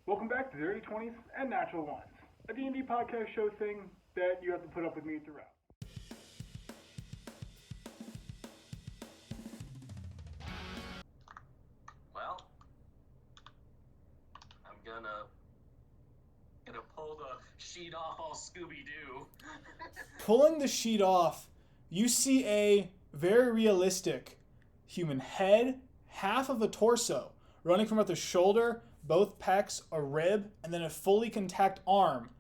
Welcome back to Dirty 20's and Natural 1's, a D&D podcast show thing that you have to put up with me throughout. Well, I'm gonna pull the sheet off all Scooby-Doo. Pulling the sheet off, you see a very realistic human head, half of a torso, running from at the shoulder, both pecs, a rib, and then a fully contact arm.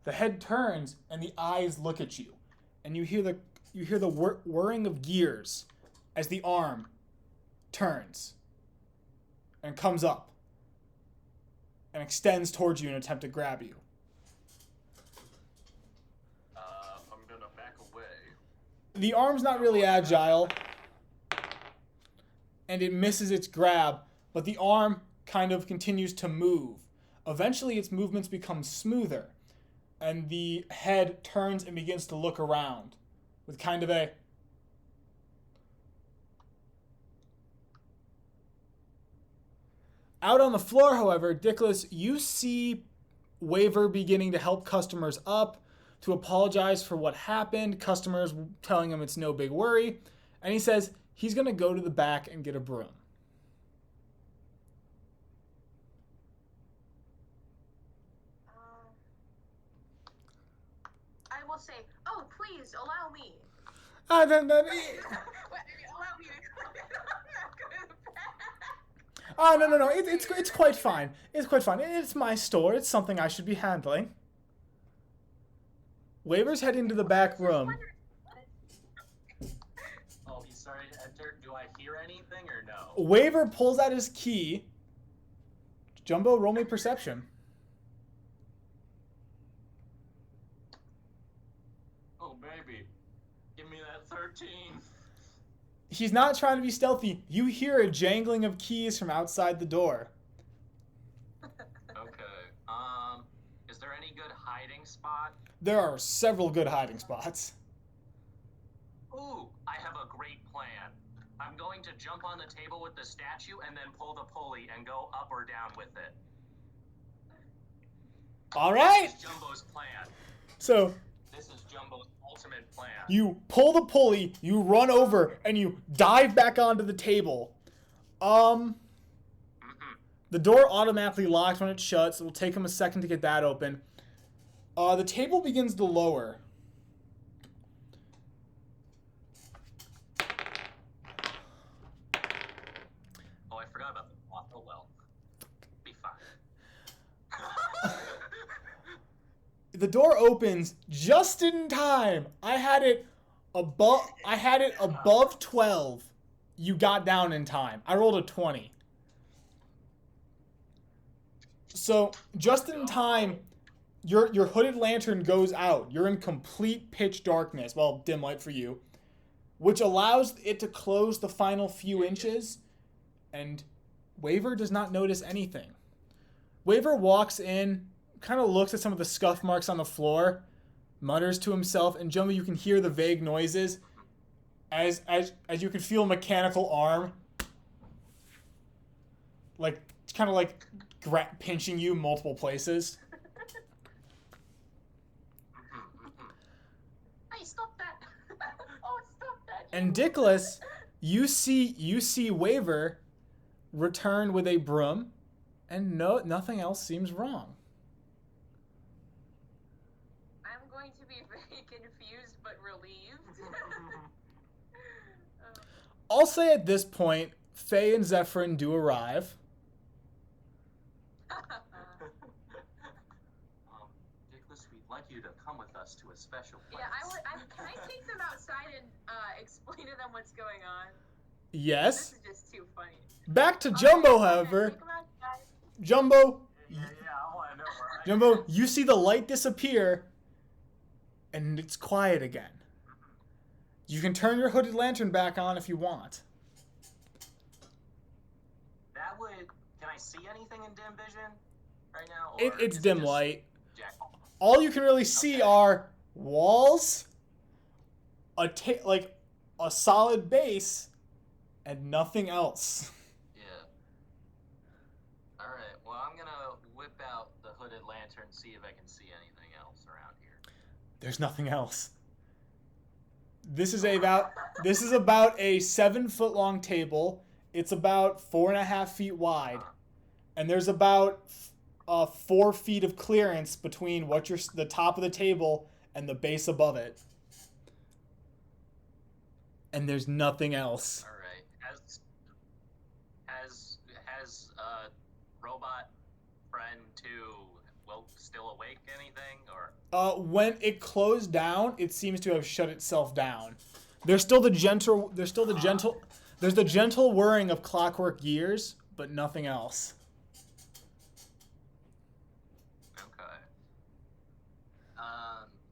The head turns and the eyes look at you, and you hear the whirring of gears as the arm turns and comes up and extends towards you in an attempt to grab you. I'm gonna back away. The arm's not really agile, and it misses its grab, but the arm kind of continues to move. Eventually, its movements become smoother, and the head turns and begins to look around with kind of a... Out on the floor, however, Dickless, you see Waver beginning to help customers up, to apologize for what happened, customers telling him it's no big worry, and he says he's going to go to the back and get a broom. I will say, oh, please, allow me. Ah, then, Allow me to no. It's quite fine. It's quite fine. It's my store. It's something I should be handling. Waver's heading to the back room. Oh, he's starting to enter. Do I hear anything or no? Waver pulls out his key. Jumbo, roll me perception. Oh, baby. Give me that 13. He's not trying to be stealthy. You hear a jangling of keys from outside the door. Okay. Is there any good hiding spot? There are several good hiding spots. Ooh, I have a great plan. I'm going to jump on the table with the statue and then pull the pulley and go up or down with it. All right. This is Jumbo's plan. So This is Jumbo's ultimate plan. you pull the pulley, you run over, and you dive back onto the table. The door automatically locks when it shuts. It will take him a second to get that open. The table begins to lower. Oh, I forgot about the cloth. Oh well. Be fine. The door opens just in time. I had it above 12. You got down in time. I rolled a 20. So, just in time, your hooded lantern goes out. You're in complete pitch darkness. Well, dim light for you. Which allows it to close the final few inches. And Waver does not notice anything. Waver walks in, kind of looks at some of the scuff marks on the floor, mutters to himself, and Jumbo, you can hear the vague noises as you can feel a mechanical arm kind of pinching you multiple places. Hey, stop that. Oh, stop that. And Dickless, you see Waver return with a broom, and nothing else seems wrong. I'm going to be very confused but relieved. I'll say at this point, Faye and Zephyrin do arrive. Dickless, we'd like you to come with us to a special place. Can I take them outside and explain to them what's going on? Yes. This is just too funny. Back to Jumbo, however. Take them outside. Jumbo, Yeah, I want to know where Jumbo, you see the light disappear, and it's quiet again. You can turn your hooded lantern back on if you want. That would... Can I see anything in dim vision right now? It's is it dim just light. Jack- All you can really see are walls, a solid base, and nothing else. Yeah. Alright, well, I'm gonna whip lantern, see if I can see anything else around here. There's nothing else. This is about a 7-foot long table. It's about 4.5 feet wide, and there's about 4 feet of clearance between the top of the table and the base above it. And there's nothing else. All right. Has robot friend 2 still awake? Anything or? When it closed down, it seems to have shut itself down. There's the gentle whirring of clockwork gears, but nothing else. Okay.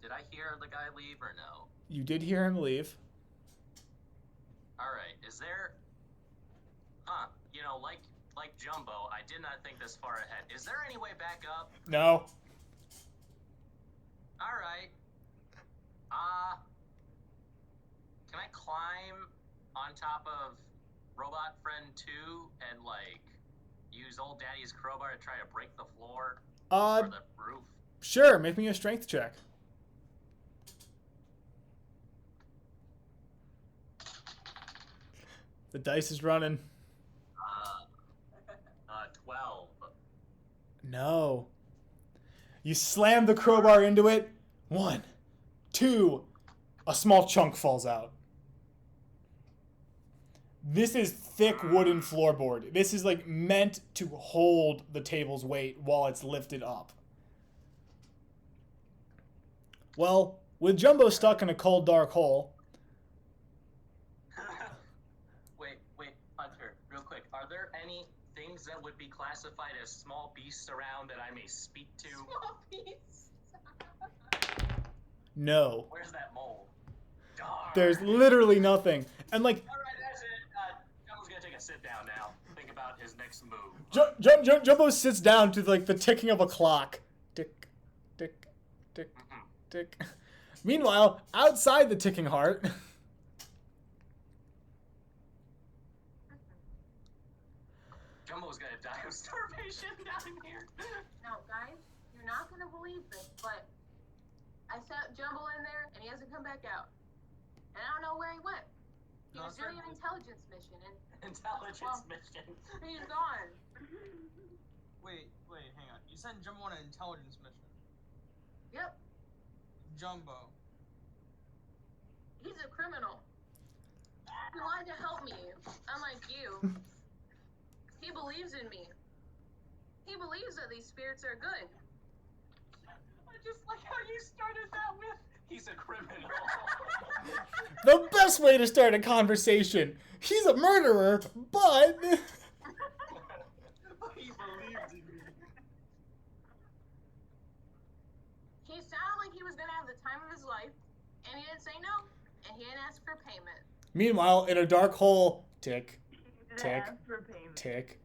Did I hear the guy leave or no? You did hear him leave. All right. Is there? You know, like Jumbo, I did not think this far ahead. Is there any way back up? No. All right. Can I climb on top of Robot Friend 2 and use old Daddy's crowbar to try to break the floor or the roof? Sure. Make me a strength check. The dice is running. 12. No. You slam the crowbar into it. 1, 2. A small chunk falls out. This is thick wooden floorboard. This is meant to hold the table's weight while it's lifted up. Well, with Jumbo stuck in a cold, dark hole. Wait, Hunter, real quick. Are there any things that would be classified as small beasts around that I may speak to? Small piece. No. Where's that mole? Darn. There's literally nothing. And All right, that's it. Jumbo's gonna take a sit down now. Think about his next move. Jumbo sits down to the ticking of a clock. Tick, tick, tick, tick. Meanwhile, outside the ticking heart. Jumbo's gonna die of starvation down here. No, guys, you're not gonna believe this, but I sent Jumbo in there, and he hasn't come back out. And I don't know where he went. He was doing an intelligence mission, and mission. he's gone. Wait, hang on. You sent Jumbo on an intelligence mission. Yep, Jumbo. he's a criminal. He wanted to help me, unlike you. He believes in me. He believes that these spirits are good. I just like how you started that with, he's a criminal. The best way to start a conversation. He's a murderer, but... He believed in me. He sounded like he was gonna have the time of his life, and he didn't say no, and he didn't ask for payment. Meanwhile, in a dark hole, tick, tick, tick.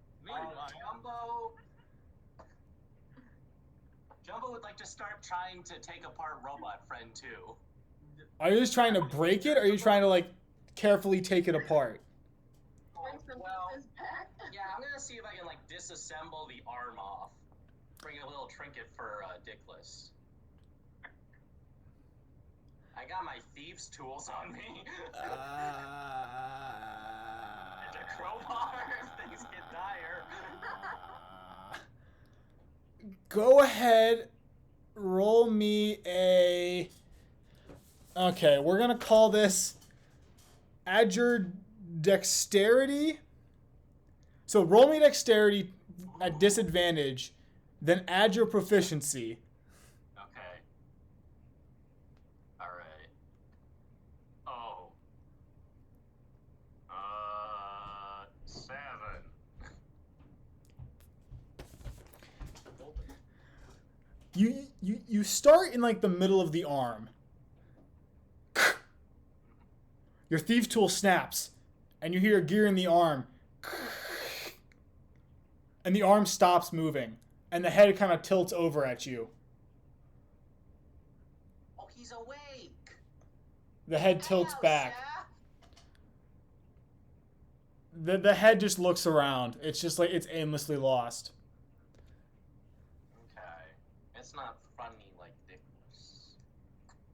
Jumbo would like to start trying to take apart Robot Friend 2. Are you just trying to break it, or are you trying to, carefully take it apart? Bring some pieces back. Yeah, I'm gonna see if I can, disassemble the arm off. Bring a little trinket for Dickless. I got my thieves' tools on me. And a crowbar if things get dire. Go ahead, roll me a... Okay, we're going to call this add your dexterity. So roll me dexterity at disadvantage, then add your proficiency. Okay. Alright. Oh. 7. You start in the middle of the arm. Your thief tool snaps, and you hear a gear in the arm. And the arm stops moving, and the head kind of tilts over at you. Oh, he's awake. The head tilts Ow, back. Chef. The head just looks around. It's just it's aimlessly lost. Okay. It's not funny like Dickless.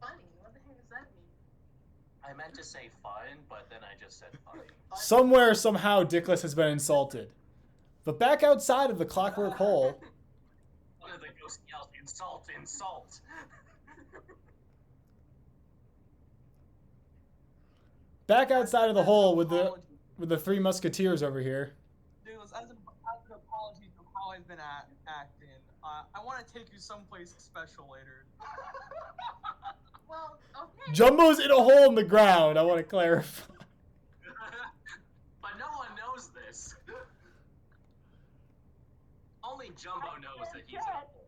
Funny? What the heck does that mean? I meant to say fun, but then I just said funny. Somewhere, somehow, Dickless has been insulted. But back outside of the clockwork hole... One of the ghost yells, insult, insult. Back outside of the hole with the three musketeers over here. Dude, as an apology for how I've been acting, I want to take you someplace special later. Well, okay. Jumbo's in a hole in the ground, I want to clarify. But no one knows this. Only Jumbo knows that he's in a hole.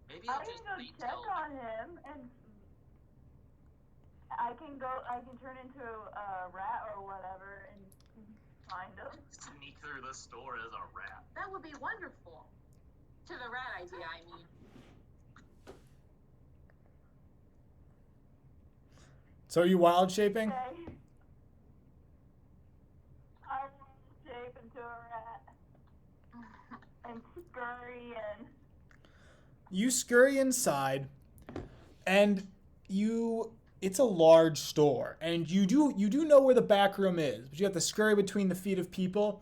Maybe I I'll can just go check retell. on him, and I can turn into a rat or whatever and find him. Sneak through the store as a rat. That would be wonderful. To the rat idea, I mean. So are you wild shaping? Okay. I will shape into a rat and scurry and... You scurry inside, and it's a large store, and you do know where the back room is, but you have to scurry between the feet of people.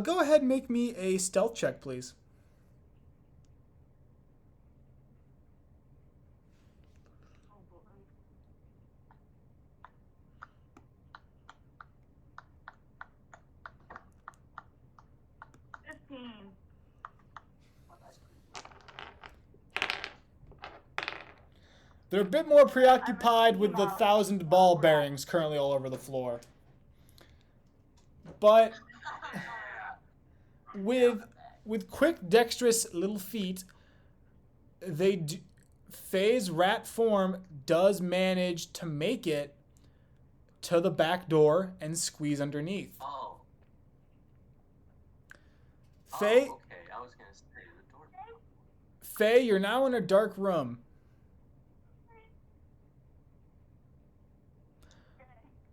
Go ahead and make me a stealth check, please. Oh boy. They're a bit more preoccupied with the 1,000 ball bearings currently all over the floor. But with quick, dexterous little feet, Faye's rat form does manage to make it to the back door and squeeze underneath. Oh. Faye, Oh, okay. I was gonna say the door. Faye, you're now in a dark room.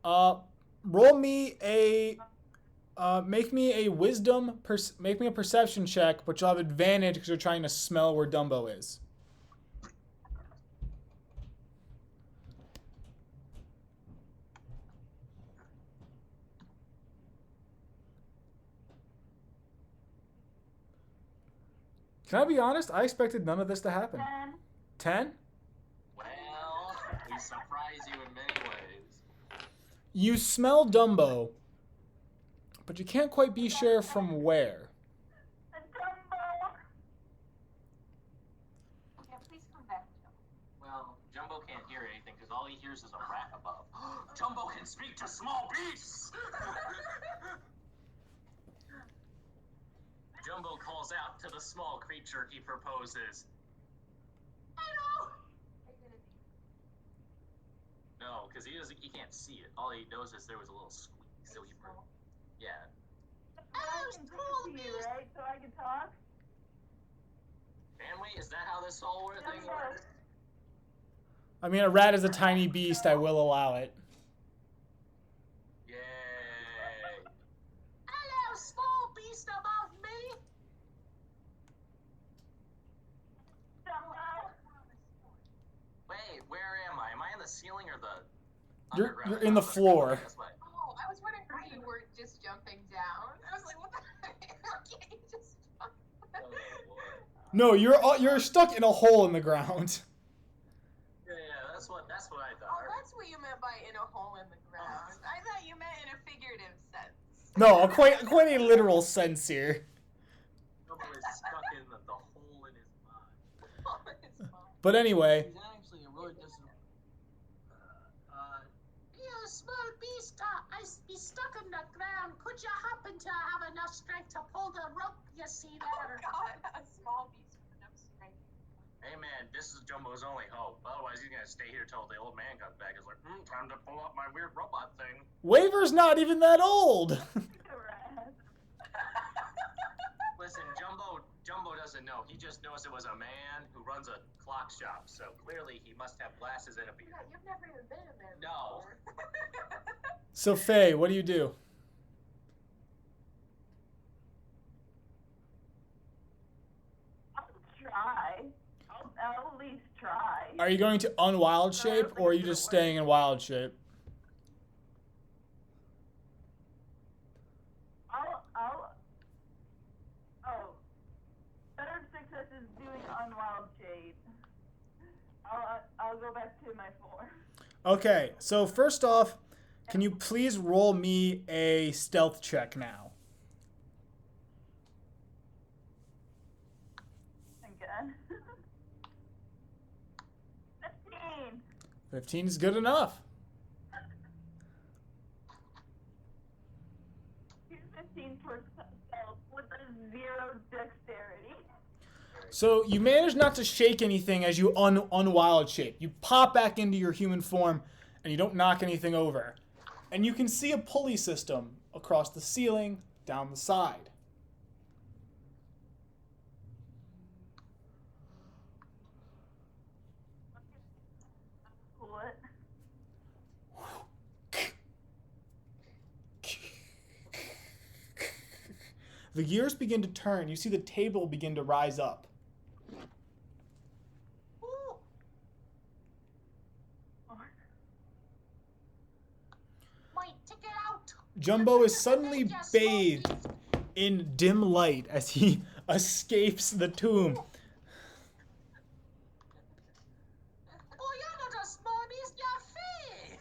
Roll me a, make me a make me a perception check, but you'll have advantage because you're trying to smell where Dumbo is. Can I be honest? I expected none of this to happen. 10? Well, we surprise you in many ways. You smell Dumbo, but you can't quite be sure from where. Yeah, please come back, Joe. Well, Jumbo can't hear anything because all he hears is a rat above. Jumbo can speak to small beasts! Jumbo calls out to the small creature he proposes. Hello! No, because he can't see it. All he knows is there was a little squeak. So he yeah. I can talk to you, right? So I can talk? Can we? Is that how this whole thing works? I mean, a rat is a tiny beast. I will allow it. Yay. Hello, small beast above me! Wait, where am I? Am I in the ceiling or the You're underground? in the floor. That's what- Oh, I was wondering why you weren't just jumping down. I was like, what the heck? How can't you just jump? Oh, boy. No, you're stuck in a hole in the ground. Yeah, that's what I Oh, thought. that's what you meant by in a hole in the ground. I thought you meant in a figurative sense. No, quite a literal sense here. Jumbo is stuck in the hole in his mind. It's fine. But anyway, He's actually a really distant. You small beast, I be stuck in the ground. Could you happen to have enough strength to pull the rope you see there? Oh God, a small beast with enough strength. Hey man, this is Jumbo's only hope. Otherwise, he's gonna stay here till the old man comes back. He's like, time to pull up my weird robot thing. Waver's not even that old. Listen, Jumbo doesn't know. He just knows it was a man who runs a clock shop. So clearly, he must have glasses and a beard. Yeah, you've never even been a man No. before. So Faye, what do you do? I'll try. least try. Are you going to unwild shape, or are you just staying in wild shape? Better success is doing unwild shape. I'll go back to my 4. Okay, so first off, can you please roll me a stealth check now? Again. 15. 15 is good enough. Here's 15 for stealth with a 0 dexterity. So you manage not to shake anything as you unwild shape. You pop back into your human form, and you don't knock anything over. And you can see a pulley system across the ceiling, down the side. Pull it. The gears begin to turn. You see the table begin to rise up. Jumbo is suddenly bathed in dim light as he escapes the tomb. Oh, you're not a small beast, you're free.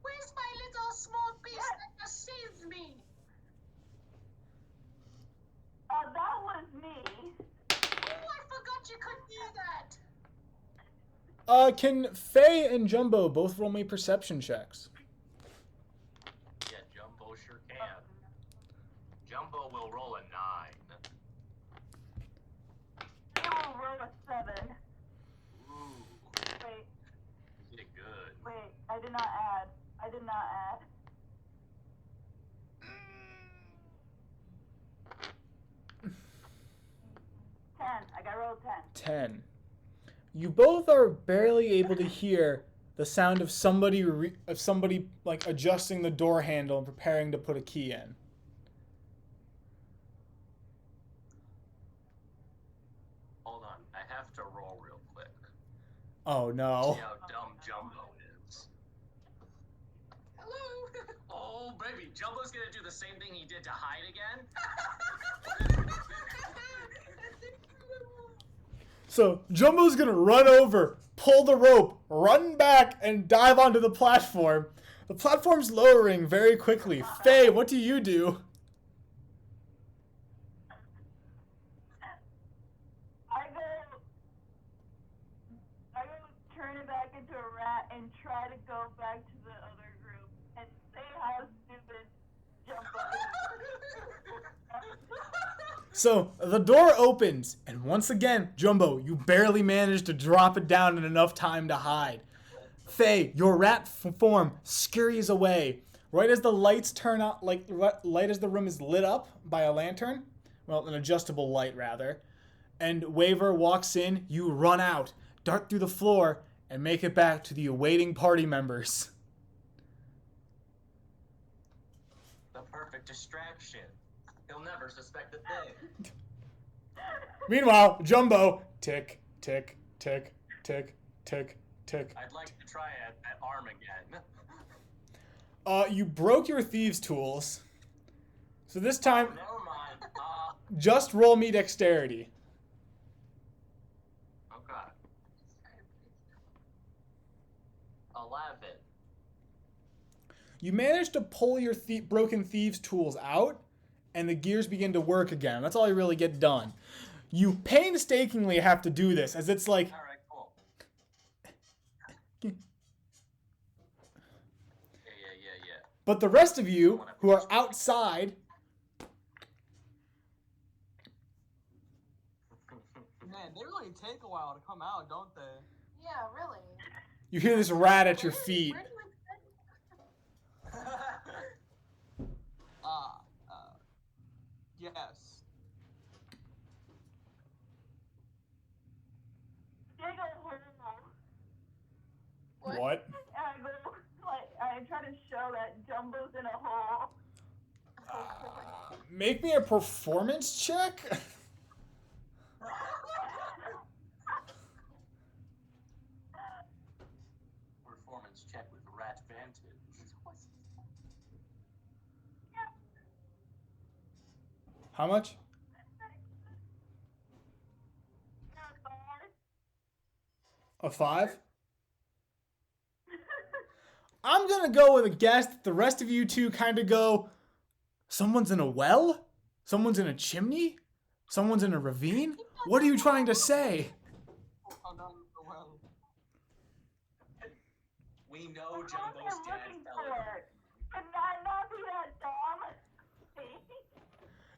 Where's my little small beast that just saved me? That was me. Oh, I forgot you could do that. Can Faye and Jumbo both roll me perception checks? Yeah, Jumbo sure can. Jumbo will roll a 9. I will roll a 7. Ooh, Wait, you did good. wait. I did not add. 10. I got rolled 10. 10. You both are barely able to hear the sound of somebody like adjusting the door handle and preparing to put a key in. Hold on, I have to roll real quick. Oh no. See how dumb Jumbo is. Hello! Oh, baby, Jumbo's gonna do the same thing he did to hide again. So Jumbo's gonna run over, pull the rope, run back, and dive onto the platform. The platform's lowering very quickly. Faye, what do you do? I go turn it back into a rat and try to go back to the other group and say how stupid Jumbo is. So the door opens, and once again, Jumbo, you barely manage to drop it down in enough time to hide. Faye, your rat form scurries away. Right as the lights turn out, right as the room is lit up by a lantern, well, an adjustable light rather, and Waver walks in, you run out, dart through the floor, and make it back to the awaiting party members. The perfect distraction. He'll never suspect a thing. Meanwhile, Jumbo, tick, tick, tick, tick, tick, tick. I'd like to try that arm again. You broke your thieves' tools. So this time, Never mind. just roll me dexterity. Okay. 11. You manage to pull your broken thieves' tools out, and the gears begin to work again. That's all you really get done. You painstakingly have to do this, as it's like... All right, cool. Yeah. But the rest of you, who are outside... Man, they really take a while to come out, don't they? Yeah, really. You hear this rat at your feet. Where do you expect- Yes. Dig a hole. What? And I go, I try to show that Jumbo's in a hole. Make me a performance check? How much? A 5? I'm gonna go with a guess that the rest of you two kind of go, someone's in a well? Someone's in a chimney? Someone's in a ravine? What are you trying to say? We know Jumbo's dad fell in. Can I not be that dumb?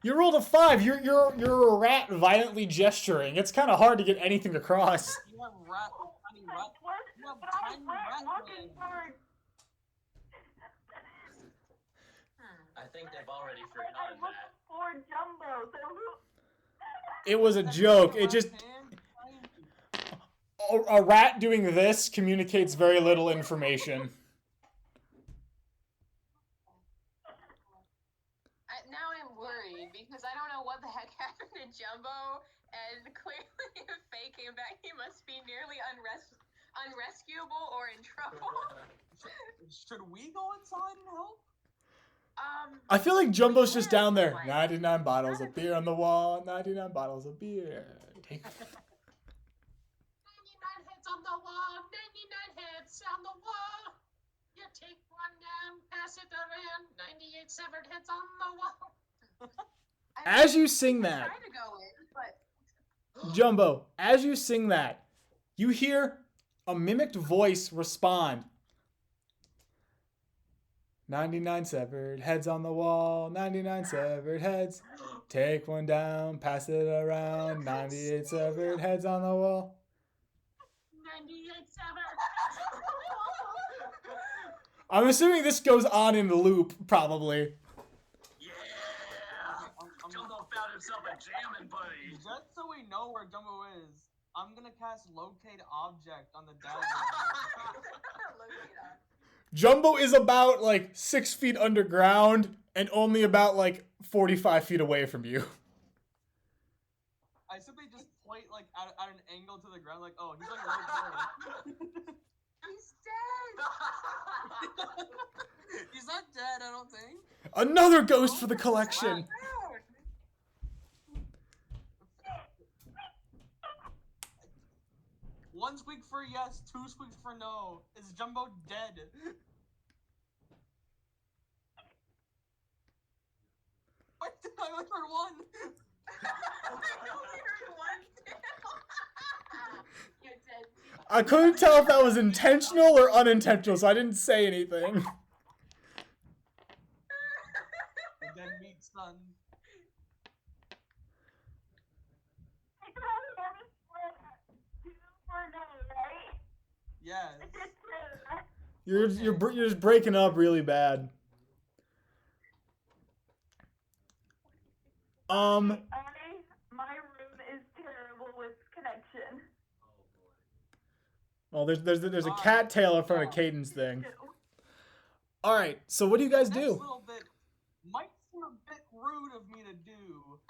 You rolled a 5. You're a rat violently gesturing. It's kind of hard to get anything across. You have rat, tiny rat. You have But I tiny went rat looking legs. for. I think they've already I forgotten looked that. for Jumbo. So who? It was a joke. It just a rat doing this communicates very little information. Now I'm worried because I don't know what the heck happened to Jumbo, and clearly if Faye came back, he must be nearly unrescuable or in trouble. Should we go inside and help? I feel like Jumbo's just down there. 99 bottles of beer on the wall. 99 bottles of beer. 99 heads on the wall, 99 heads on the wall. You take one down, pass it around, 98 severed heads on the wall. As you sing that, I'm trying to go in, but Jumbo, as you sing that, you hear a mimicked voice respond. 99 severed heads on the wall, 99 severed heads. Take one down, pass it around, 98 severed heads on the wall. 98 severed. I'm assuming this goes on in the loop, probably. Yeah! Jumbo found himself a jamming buddy. Just so we know where Jumbo is, I'm gonna cast Locate Object on the dagger. Jumbo is about, 6 feet underground and only about, 45 feet away from you. I simply just point at an angle to the ground, oh, he's right there. He's dead. He's not dead, I don't think. Another ghost for the collection. One squeak for yes, two squeaks for no. Is Jumbo dead? What? I only heard one. I only heard one too. You're dead. I couldn't tell if that was intentional or unintentional, so I didn't say anything. Dead meat son. I can only have it split 2 for no, right? Yes. It's 2. You're just breaking up really bad. My room is terrible with connection. Well, there's a cattail in front of Caden's thing. All right, so what do you guys Next do? little bit might seem a bit rude of me to do.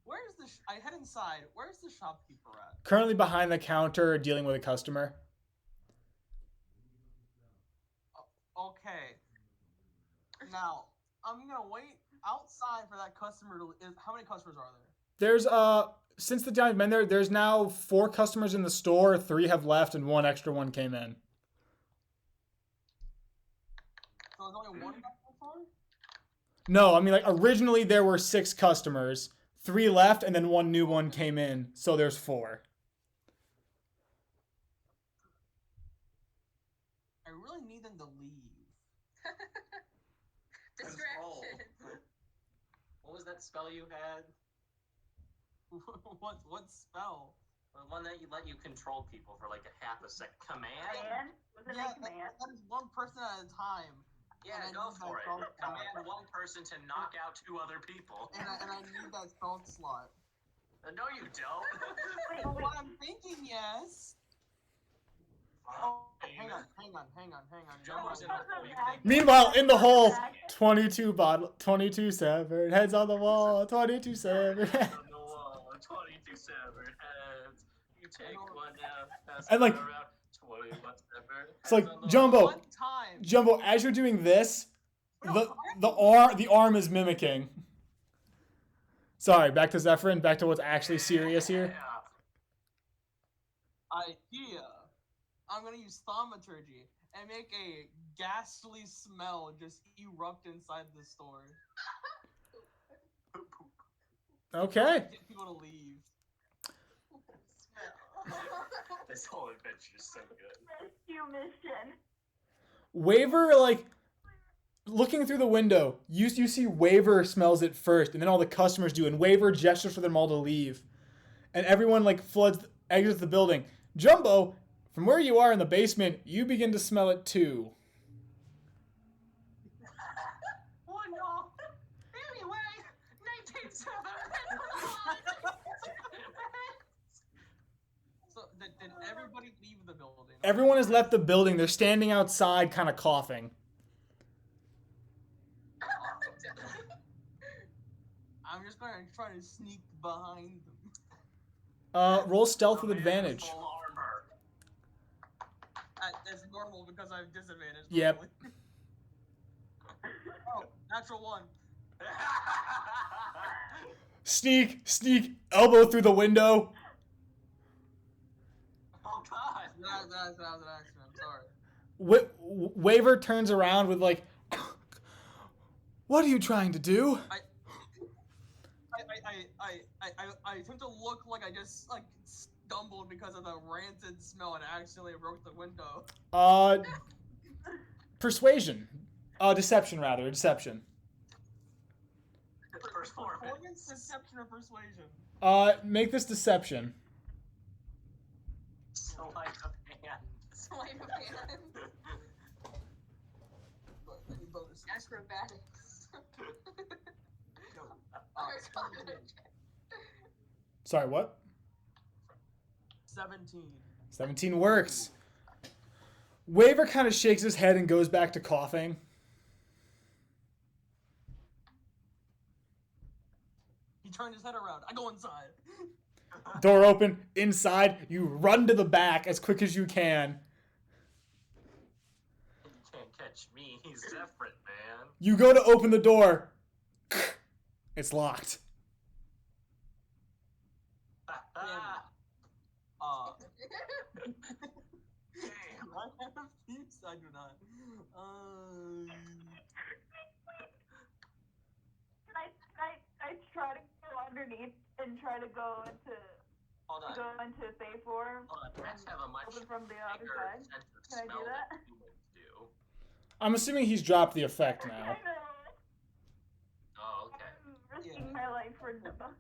Where's the? I head inside. Where's the shopkeeper at? Currently behind the counter, dealing with a customer. Okay. Now I'm gonna wait outside for that customer to. How many customers are there? There's since the time I've been there, there's now 4 customers in the store. 3 have left, and 1 extra one came in. So there's only one customer for? No, I mean originally there were 6 customers. 3 left, and then 1 new one came in. So there's 4. I really need them to leave. Distraction. What was that spell you had? What spell? The one that let you control people for a half a second. Command? Command? Was it Yeah, a command? that is one person at a time. Yeah, And I go need for that it. spell slot. Command one person to knock out 2 other people. And I need that spell slot. No, you don't. For what I'm thinking, yes. Oh, hang on. Jumbo's in the hole. You think Meanwhile, in the hole, 22 severed heads on the wall. 22 severed heads. on the wall, 22 severed heads. You take one down, pass And, it like, around, 21 severed It's like heads on the Jumbo. One time. Jumbo, as you're doing this, the arm is mimicking. Sorry, back to Zephyrin. Back to what's actually serious here. Idea. I'm gonna use thaumaturgy and make a ghastly smell just erupt inside the store. Okay. Get people to leave. This whole adventure is so good. Rescue mission. Waver, like, looking through the window, you see Waver smells it first, and then all the customers do, and Waver gestures for them all to leave. And everyone, like, exits the building. Jumbo, from where you are in the basement, you begin to smell it too. Oh no! Anyway, 19-7. So did everybody leave the building? Everyone has left the building. They're standing outside, kind of coughing. I'm just gonna try to sneak behind them. Roll stealth with advantage. Full armor. That's normal because I have disadvantage. Yep. Normally. Oh, natural 1. Sneak, elbow through the window. Oh god. That was an accident. I'm sorry. Waver turns around with like, what are you trying to do? I attempt to look like I just like stumbled because of the rancid smell and accidentally broke the window. Persuasion. Deception rather. Deception. Performance, deception, or persuasion? Make this deception. Sleight of hand. Sleight of hand. Any bonus? Acrobatics. Sorry, what? 17. 17 works. Waver kind of shakes his head and goes back to coughing. He turned his head around. I go inside. Door open. Inside, you run to the back as quick as you can. You can't catch me. He's different, man. You go to open the door. It's locked. Ah, Do I have thieves? I do not. I try to go underneath and try to go into hold on. safe form. Hold on. Pets have a much Open from the other bigger side. sense of Can I do smell that? than humans do. I'm assuming he's dropped the effect now. I know. Oh, okay. I'm risking my life for them.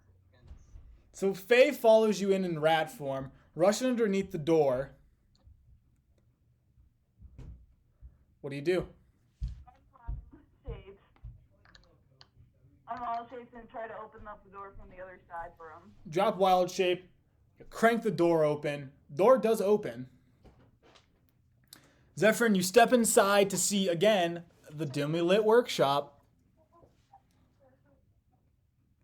So Faye follows you in rat form, rushing underneath the door. What do you do? I'm all shapes and try to open up the door from the other side for him. Drop wild shape, crank the door open. Door does open. Zephyrin, you step inside to see again the dimly lit workshop.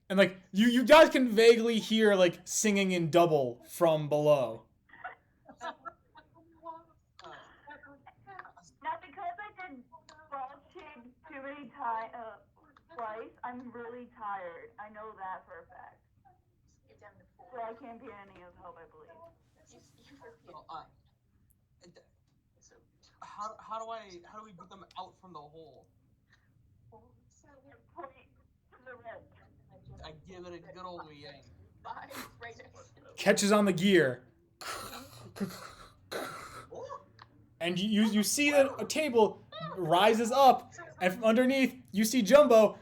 And like you guys can vaguely hear like singing in double from below. Now because I did ball shape too many times, twice, I'm really tired. I know that for a fact. So I can't be any of help, I believe. How do we get them out from the hole? Point to the red. I give it a good old yank. Catches on the gear. And you see that a table rises up, and from underneath you see Jumbo.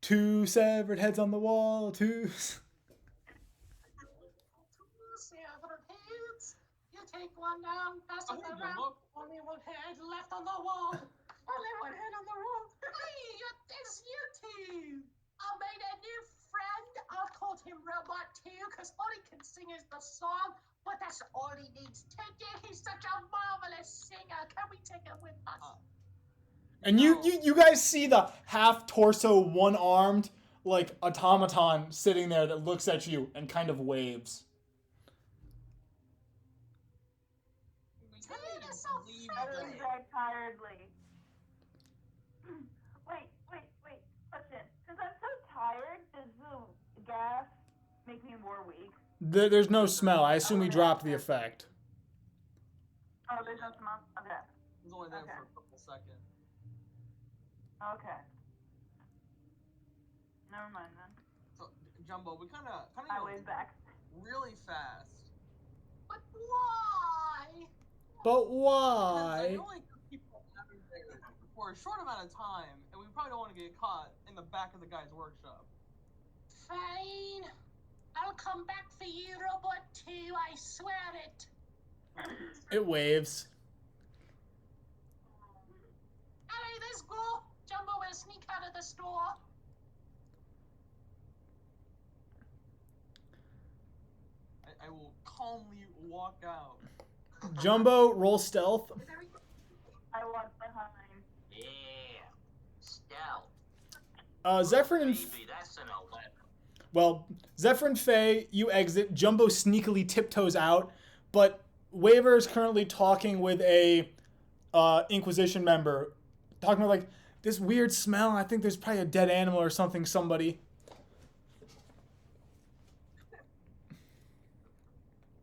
2 severed heads on the wall. 2. Severed heads. You take one down, pass it around. Only one head left on the wall. Only one head on the wall. Hey, it's you two. I made a new friend. I called him Robot 2 because all he can sing is the song, but that's all he needs to do. He's such a marvelous singer. Can we take him with us? And you guys see the half torso, one armed like automaton sitting there that looks at you and kind of waves. I lean back tiredly. Wait. Question. Since I'm so tired, does weak. There's no smell. I assume we dropped the effect. Oh, there's no smell? Okay. It was only there for a couple seconds. Okay. Never mind then. So, Jumbo, we kind of I wave back. really fast. But why? But Because why? I only keep having there for a short amount of time, and we probably don't want to get caught in the back of the guy's workshop. Fine. I'll come back for you, Robot 2, I swear it. It waves. Alright, let's go. Jumbo will sneak out of the store. I will calmly walk out. Jumbo, roll stealth. I walk behind. Yeah. Stealth. Zephyr and Baby, that's an 11. well, Zephyr and Faye, you exit. Jumbo sneakily tiptoes out, but Waver is currently talking with a Inquisition member, talking about like this weird smell. I think there's probably a dead animal or something. Somebody.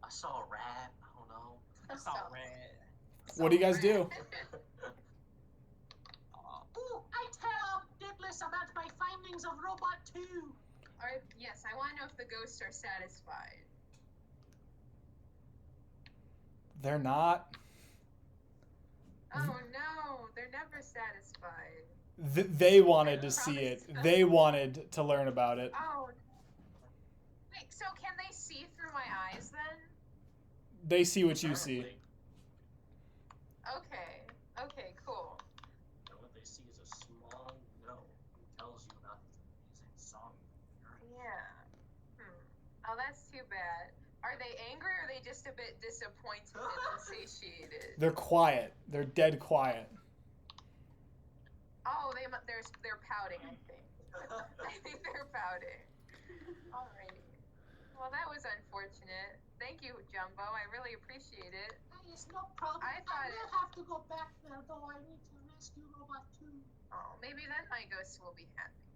I saw a rat. I don't know. It's not red. What do you guys do? Ooh, I tell Dickless about my findings of Robot 2. Yes, I want to know if the ghosts are satisfied. They're not. Oh no, they're never satisfied. They wanted to see it. They wanted to learn about it. Oh. Wait, so can they see through my eyes then? They see what you see. Okay. Okay, cool. And what they see is a small note who tells you about the amazing song. Yeah. Oh, that's too bad. Are they angry or are they just a bit disappointed and satiated? They're quiet. They're dead quiet. Oh, they're pouting, I think. I think they're pouting. Alrighty. Well, that was unfortunate. Thank you, Jumbo. I really appreciate it. Hey, it's no problem. I thought will have to go back there, though I need to rescue Robot 2. Oh, maybe then my ghosts will be happy.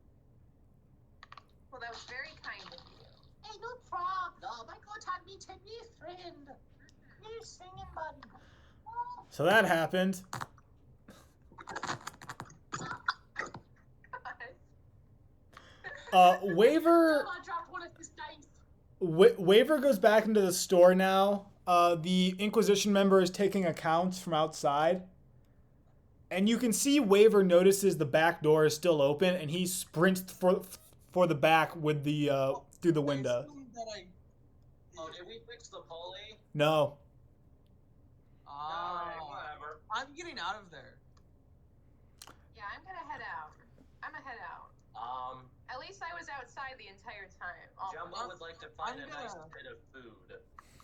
Well, that was very kind of you. Hey, no problem. I got to meet a new friend. New singing buddy. Oh, So that happened. Waver. I dropped one of his dice. Waver goes back into the store now. The Inquisition member is taking accounts from outside. And you can see Waver notices the back door is still open, and he sprints for the back with the through the window. Oh, did we fix the pulley? No. Alright, whatever. I'm getting out of there. Yeah, I'm gonna head out. I'm gonna head out. At least I was outside the entire time. Jumbo would like to find a nice bit of food.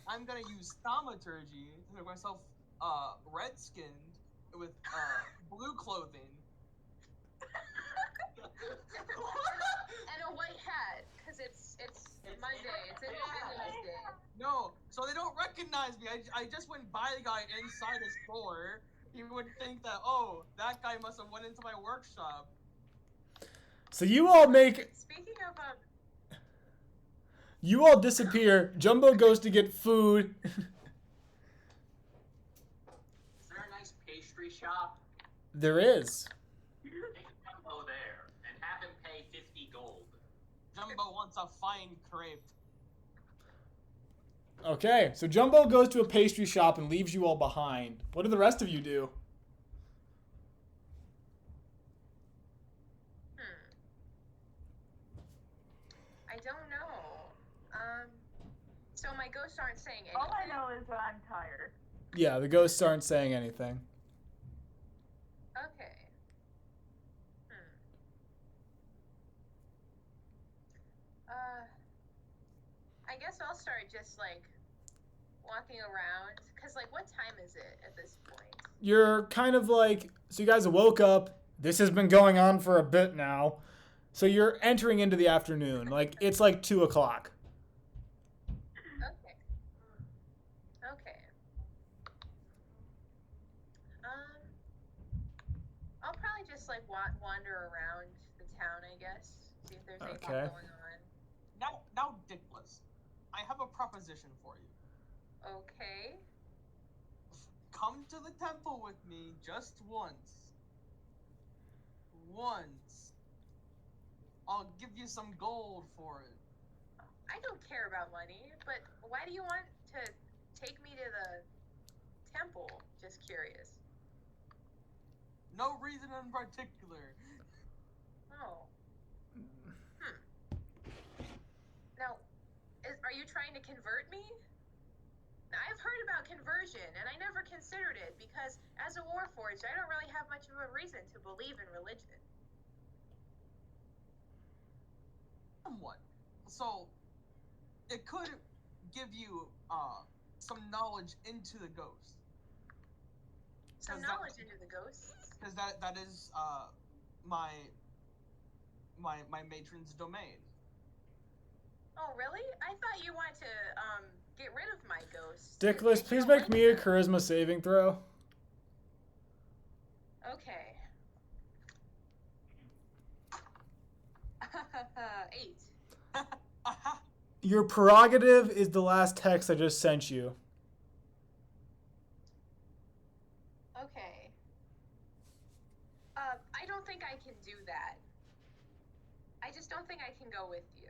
I'm gonna use thaumaturgy to make myself red-skinned with blue clothing. And a white hat, because it's Monday. It's Independence Day. No, so they don't recognize me. I just went by the guy inside his store. He would think that, oh, that guy must have went into my workshop. So you all make. Speaking of You all disappear. Jumbo goes to get food. Is there a nice pastry shop? There is. Take Jumbo there and have him pay 50 gold. Jumbo wants a fine crepe. Okay, so Jumbo goes to a pastry shop and leaves you all behind. What do the rest of you do? I don't know. So my ghosts aren't saying anything. All I know is that I'm tired. Yeah, the ghosts aren't saying anything. Okay. I guess I'll start just like walking around. Cause like, what time is it at this point? You're kind of like, so you guys woke up. This has been going on for a bit now. So you're entering into the afternoon. Like, it's like 2 o'clock. Okay. Okay. I'll probably just like wander around the town, I guess. See if there's anything Okay. going on. Now, Dickless, I have a proposition for you. Okay. Come to the temple with me just once. Once. I'll give you some gold for it. I don't care about money, but why do you want to take me to the temple? Just curious. No reason in particular. Oh. Now, are you trying to convert me? Now, I've heard about conversion, and I never considered it because as a Warforged, I don't really have much of a reason to believe in religion. Somewhat. So, it could give you some knowledge into the ghost. Some knowledge into the ghosts? Because that is my matron's domain. Oh, really? I thought you wanted to get rid of my ghost. Dickless, please make me a charisma saving throw. Okay. 8. Your prerogative is the last text I just sent you. Okay. I don't think I can do that. I just don't think I can go with you.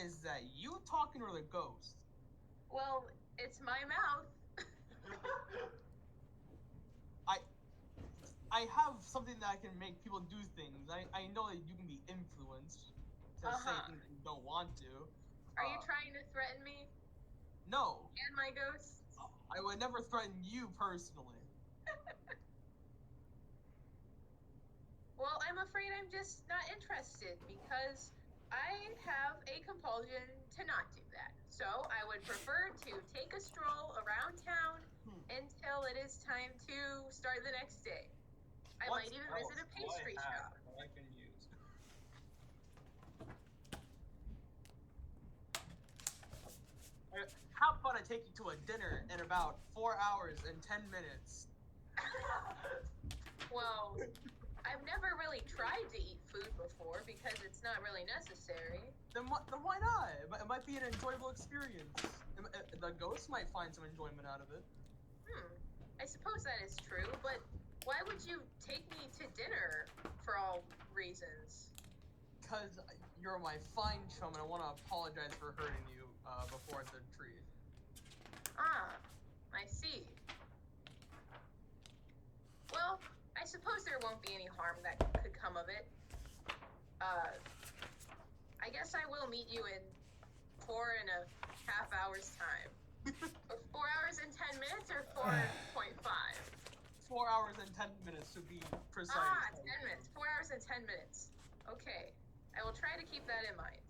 Is that you talking or the ghost? Well, it's my mouth. I have something that can make people do things. I know that you can be influenced to say things you don't want to. Are you trying to threaten me? No. And my ghosts? I would never threaten you personally. Well, I'm afraid I'm just not interested because I have a compulsion to not do that. So I would prefer to take a stroll around town until it is time to start the next day. I might even visit a pastry shop. I can use. How about I take you to a dinner in about 4 hours and 10 minutes? Well, I've never really tried to eat food before because it's not really necessary. Then why not? It might be an enjoyable experience. The ghost might find some enjoyment out of it. I suppose that is true, but why would you take me to dinner for all reasons? Because you're my fine chum and I want to apologize for hurting you before the tree. Ah, I see. Well, I suppose there won't be any harm that could come of it. I guess I will meet you in 4.5 hours time. 4 hours and 10 minutes or 4.5? 4 hours and 10 minutes to be precise. 10 minutes. 4 hours and 10 minutes. Okay. I will try to keep that in mind.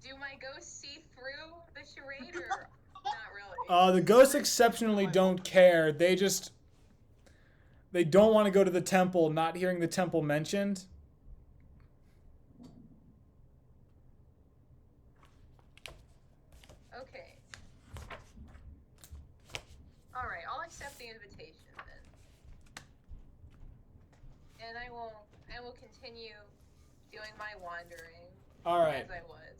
Do my ghosts see through the charade or not really? The ghosts exceptionally don't care. They don't want to go to the temple, not hearing the temple mentioned. Okay. Alright, I'll accept the invitation then. And I will continue doing my wandering Alright. as I was.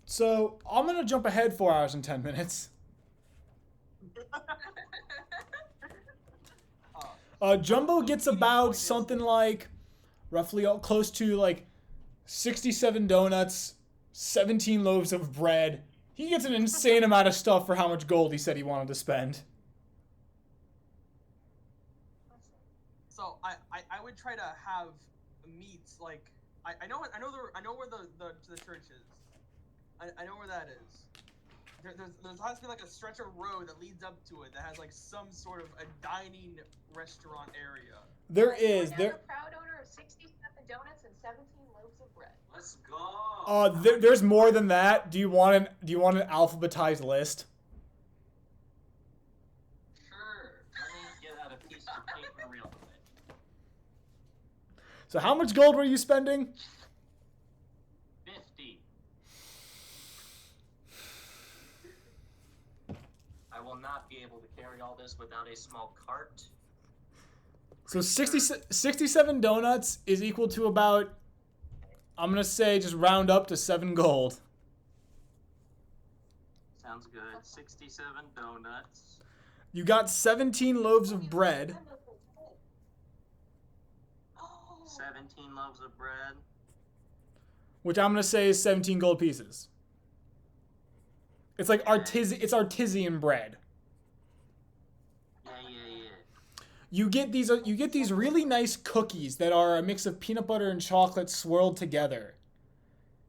So, I'm going to jump ahead 4 hours and 10 minutes. Jumbo gets about something like roughly close to like 67 donuts, 17 loaves of bread. He gets an insane amount of stuff for how much gold he said he wanted to spend. So I would try to have meats like I know where the church is. I know where that is. There has to be like a stretch of road that leads up to it that has like some sort of a dining restaurant area. There is. I'm the proud owner of 67 donuts and 17 loaves of bread. Let's go. There's more than that. Do you want an alphabetized list? Sure. Let me get out a piece of paper real quick. So how much gold were you spending? 50. I will not be able to carry all this without a small cart. So 67 donuts is equal to about, I'm going to say, just round up to 7 gold. Sounds good. 67 donuts. You got 17 loaves of bread. 17 loaves of bread. Which I'm going to say is 17 gold pieces. It's like it's artisan bread. Yeah. You get these really nice cookies that are a mix of peanut butter and chocolate swirled together.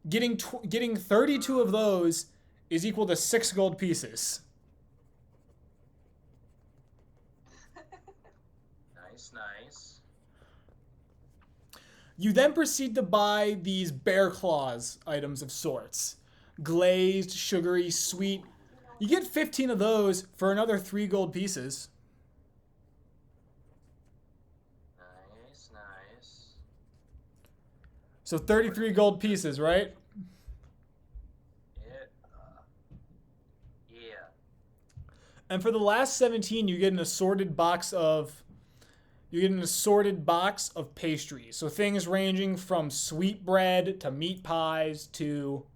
Getting 32 of those is equal to 6 gold pieces. Nice. You then proceed to buy these bear claws items of sorts. Glazed, sugary, sweet. You get 15 of those for another 3 gold pieces. Nice. So 33 gold pieces, right? Yeah. And for the last 17, you get an assorted box of pastries. So things ranging from sweet bread to meat pies to...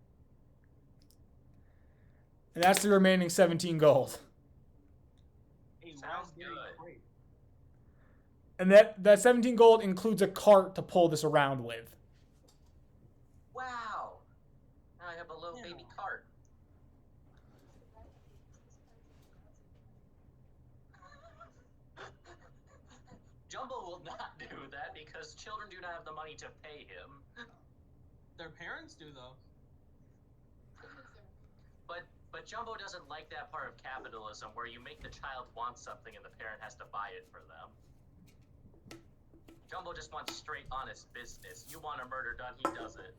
And that's the remaining 17 gold. Sounds good. And that 17 gold includes a cart to pull this around with. Wow. Now I have a little baby cart. Jumbo will not do that because children do not have the money to pay him. Their parents do, though. But Jumbo doesn't like that part of capitalism where you make the child want something and the parent has to buy it for them. Jumbo just wants straight, honest business. You want a murder done, he does it.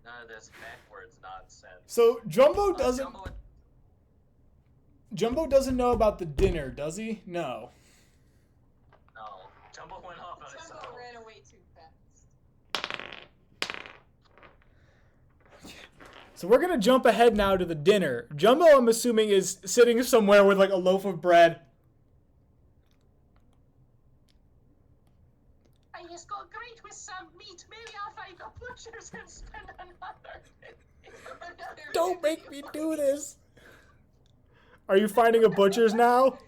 None of this backwards nonsense. So Jumbo doesn't know about the dinner, does he? No. No. Jumbo went off on his own. Jumbo ran away too fast. So we're going to jump ahead now to the dinner. Jumbo, I'm assuming, is sitting somewhere with like a loaf of bread. I just got great with some meat. Maybe I'll find the butchers and spend another. Don't make me do this. Are you finding a butcher's now?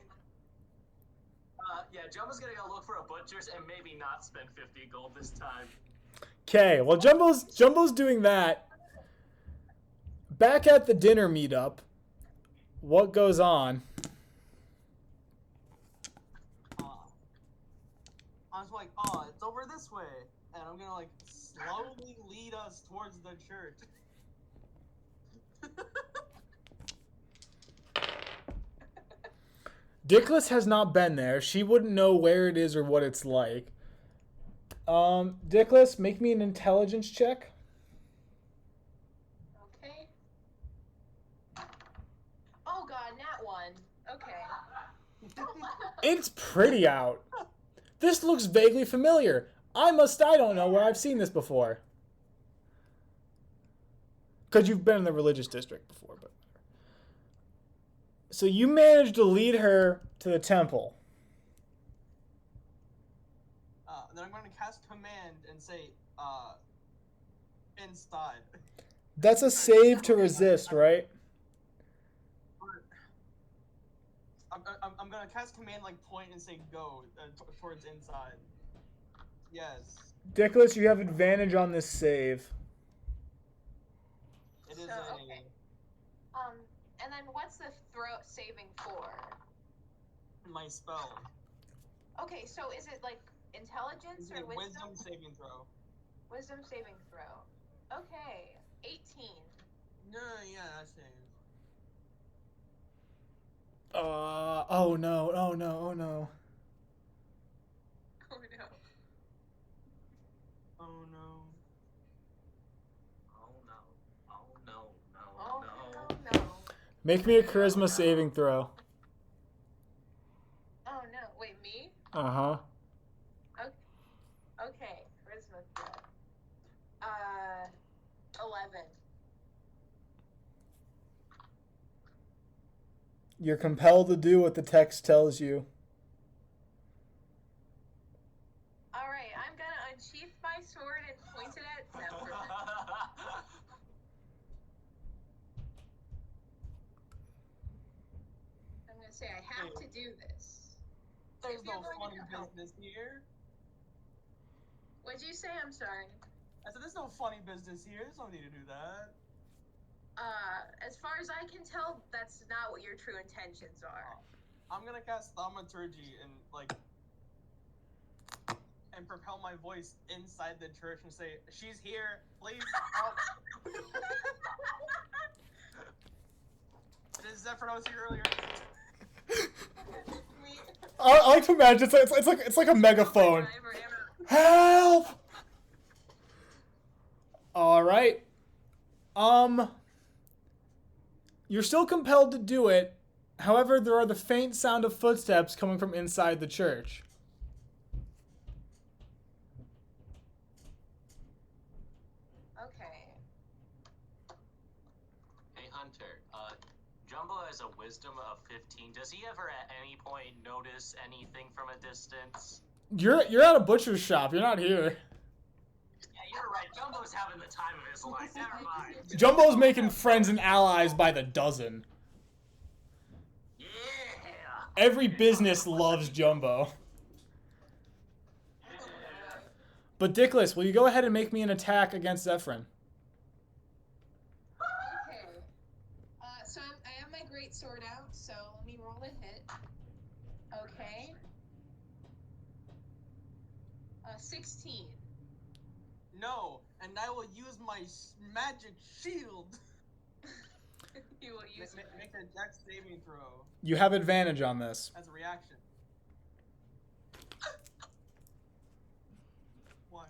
Yeah, Jumbo's gonna go look for a butcher's and maybe not spend 50 gold this time. Okay, well Jumbo's doing that. Back at the dinner meetup, what goes on? I was like, it's over this way. And I'm gonna, slowly lead us towards the church. Dickless has not been there. She wouldn't know where it is or what it's like. Dickless, make me an intelligence check. Okay. Oh god, nat 1. Okay. It's pretty out. This looks vaguely familiar. I don't know where I've seen this before. Because you've been in the religious district before, but... So you managed to lead her to the temple. Then I'm going to cast command and say, inside. That's a save to resist, right? I'm going to cast command, point and say go towards inside. Yes. Dickless, you have advantage on this save. It is okay. And then what's the saving for? My spell. Okay, so is it intelligence or wisdom? Wisdom saving throw. Wisdom saving throw. Okay, 18. No, yeah, that saves. Oh no. Oh no. Oh no. Oh no. Make me a charisma saving throw. Oh no, wait, me? Uh-huh. Okay, charisma throw. 11. You're compelled to do what the text tells you. have to do this. There's If you're no going funny to help. business here. What'd you say? I'm sorry. I said there's no funny business here. There's no need to do that. As far as I can tell, that's not what your true intentions are. I'm gonna cast thaumaturgy and propel my voice inside the church and say, "She's here, please help." This Zephyr was here earlier. I like to imagine it's like a megaphone. Help! All right. You're still compelled to do it. However, there are the faint sound of footsteps coming from inside the church. Okay. Hey Hunter, Jumbo has a wisdom of 15. Does he ever at any point notice anything from a distance? You're at a butcher's shop. You're not here. Yeah, you're right. Jumbo's having the time of his life. Never mind. Jumbo's making friends and allies by the dozen. Yeah. Every business loves Jumbo. But Dickless, will you go ahead and make me an attack against Zephyrin? Okay. So I have my great sword out, so let me roll a hit. Okay. 16. No, and I will use my magic shield. You will use it. Make a dex saving throw You have advantage on this. as a reaction. What?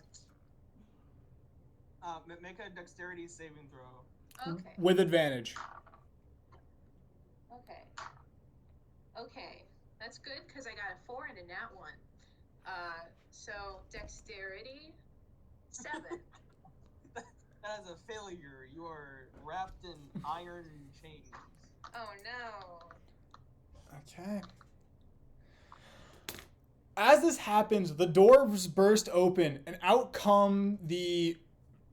Make a dexterity saving throw. Okay. With advantage. Okay. Okay. That's good because I got a 4 and a nat 1. So dexterity 7. That is a failure. You are wrapped in iron chains. Oh no. Okay. As this happens, the doors burst open, and out come the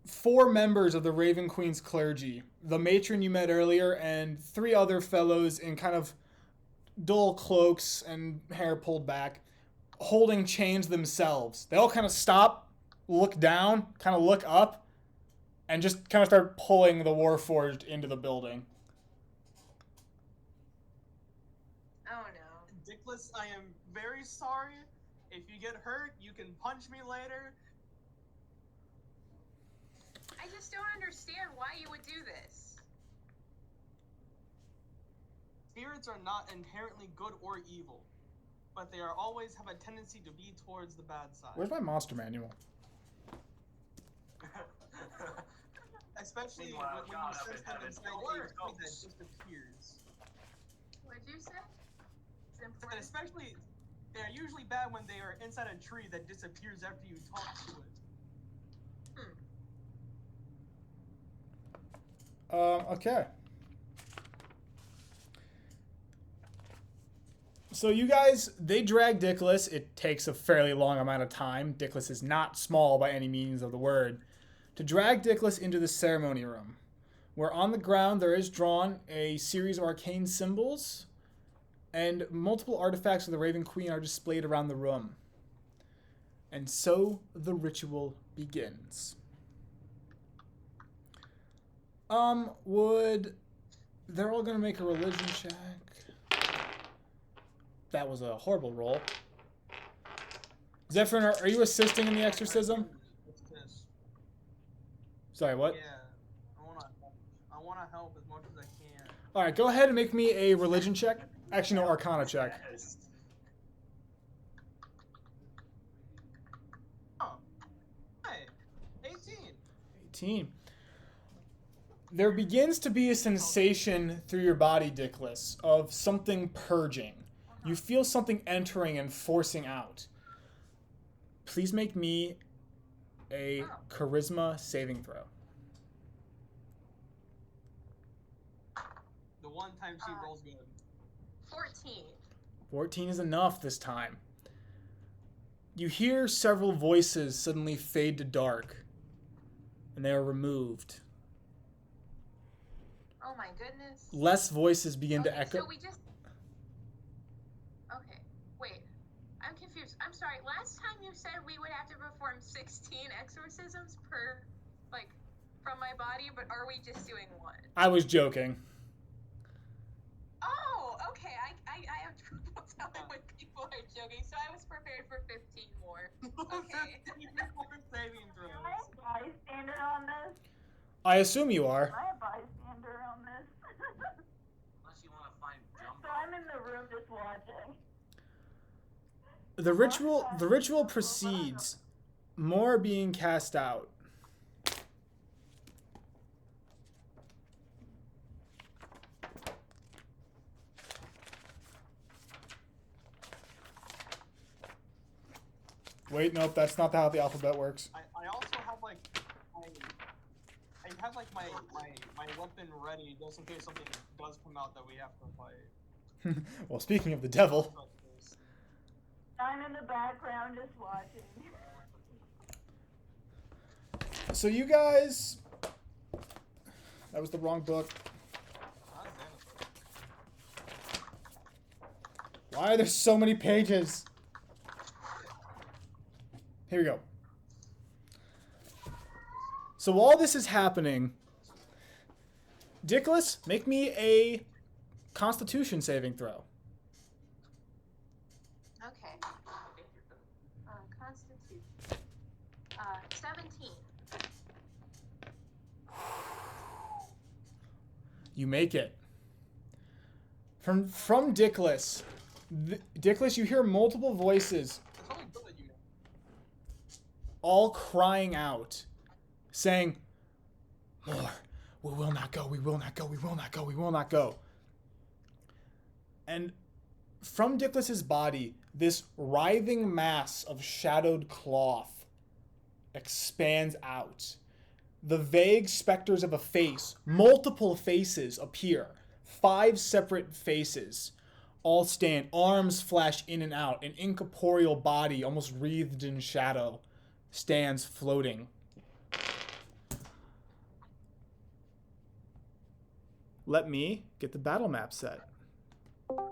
4 members of the Raven Queen's clergy. The matron you met earlier, and 3 other fellows in kind of dull cloaks and hair pulled back, holding chains themselves. They all kind of stop, look down, kind of look up, and just kind of start pulling the Warforged into the building. Oh no. Dickless, I am very sorry. If you get hurt, you can punch me later. I just don't understand why you would do this. Spirits are not inherently good or evil, but they are always have a tendency to be towards the bad side. Where's my monster manual? Especially Meanwhile, when God you up sense in them heaven inside still a wears tree that ghosts. disappears. What'd you say? It's And important. especially, they are usually bad when they are inside a tree that disappears after you talk to it. Okay. So you guys, they drag Dickless. It takes a fairly long amount of time. Dickless is not small by any means of the word. To drag Dickless into the ceremony room, where on the ground there is drawn a series of arcane symbols, and multiple artifacts of the Raven Queen are displayed around the room. And so the ritual begins. They're all gonna make a religion check. That was a horrible roll. Zephyrin, are you assisting in the exorcism? What's this? Sorry, what? Yeah, I wanna help as much as I can. All right, go ahead and make me a religion check. Actually, no, Arcana check. Yes. Oh, hey, 18. 18. There begins to be a sensation through your body, Dickless, of something purging. You feel something entering and forcing out. Please make me a charisma saving throw. The one time she rolls good. 14. 14 is enough this time. You hear several voices suddenly fade to dark, and they are removed. Oh my goodness. Less voices begin to Okay, echo. so we just. sorry. Last time you said we would have to perform 16 exorcisms from my body, but are we just doing one? I was joking. Oh, okay. I have trouble telling when people are joking, so I was prepared for 15 more. Okay. 15 more saving throws. Am I a bystander on this? I assume you are. Am I a bystander on this? Unless you want to find Jumbo. So I'm in the room just watching. The ritual proceeds. More being cast out. Wait, nope, that's not how the alphabet works. I also have my weapon ready just in case something does come out that we have to fight. Well, speaking of the devil. I'm in the background just watching. So you guys... That was the wrong book. Why are there so many pages? Here we go. So while this is happening, Dickless, make me a Constitution saving throw. Okay. Constitution. 17. You make it. From Dickless. Dickless, you hear multiple voices all crying out, saying, "More, we will not go, we will not go, we will not go, we will not go." And from Dickless's body, this writhing mass of shadowed cloth expands out. The vague specters of a face, multiple faces appear. 5 separate faces all stand, arms flash in and out. An incorporeal body, almost wreathed in shadow, stands floating. Let me get the battle map set. Oh,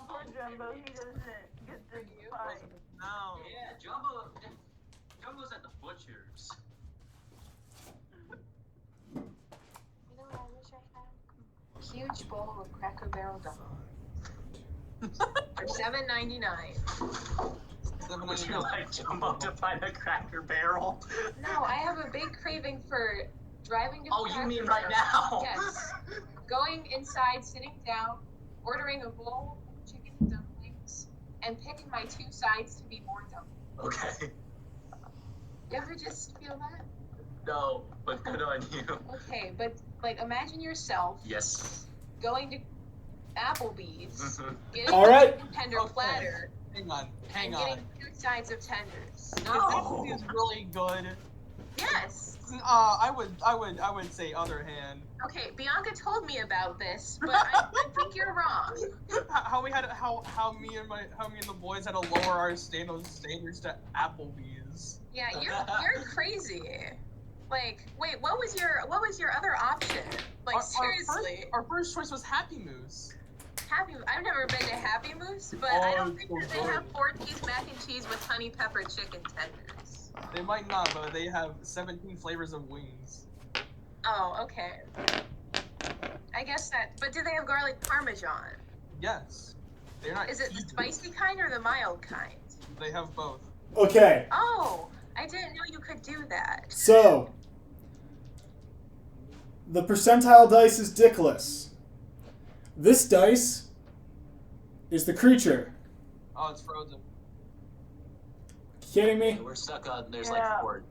poor Jumbo, he doesn't get to fight. No. Yeah, Jumbo's at the butcher's. You know what I wish I had? A huge bowl of Cracker Barrel gumbo. For $7.99. Would you like Jumbo to find a Cracker Barrel? No, I have a big craving for driving to Oh, you mean right now? Yes. Going inside, sitting down, ordering a bowl of chicken and dumplings, and picking my 2 sides to be more dumplings. Okay. You ever just feel that? No, but good on you. Okay, but imagine yourself Yes. going to Applebee's, getting All a right. chicken tender platter, Hang on. and getting 2 sides of tenders. No. This is really good. Yes. I would say other hand. Okay, Bianca told me about this, but I think you're wrong. How me and the boys had to lower our standards to Applebee's. Yeah, you're crazy. Wait, what was your other option? Seriously. Our first choice was Happy Moose. I've never been to Happy Moose, but I don't think that they have 4-piece mac and cheese with honey pepper chicken tenders. They might not, but they have 17 flavors of wings. Oh, okay. I guess but do they have garlic parmesan? Yes. They're not. Is it the spicy kind or the mild kind? They have both. Okay, Oh, I didn't know you could do that. so the percentile dice is Dickless. This dice is the creature. Oh, it's frozen. Kidding me? We're stuck on. There's Yeah. 4.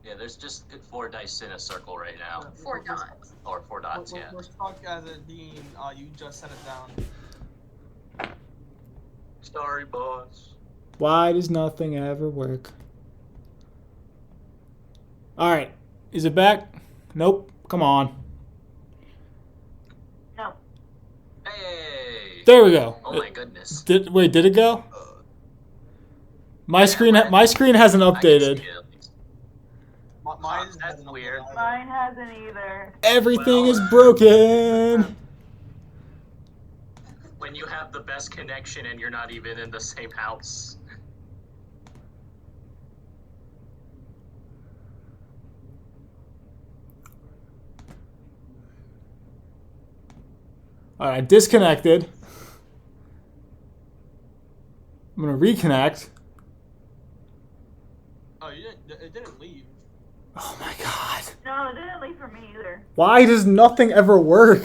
Yeah, there's just 4 dice in a circle right now. 4 dots. Or 4 dots, yeah. We're stuck as it being. You just set it down. Sorry, boss. Why does nothing ever work? Alright, is it back? Nope, come on. No. Hey! There we go. Oh my goodness. Did it go? My screen hasn't I can updated. see it at least. Mine That's weird. Mine hasn't either. Everything Well. is broken. the best connection and you're not even in the same house. Alright, disconnected. I'm gonna reconnect. Oh, it didn't leave. Oh my god. No, it didn't leave for me either. Why does nothing ever work?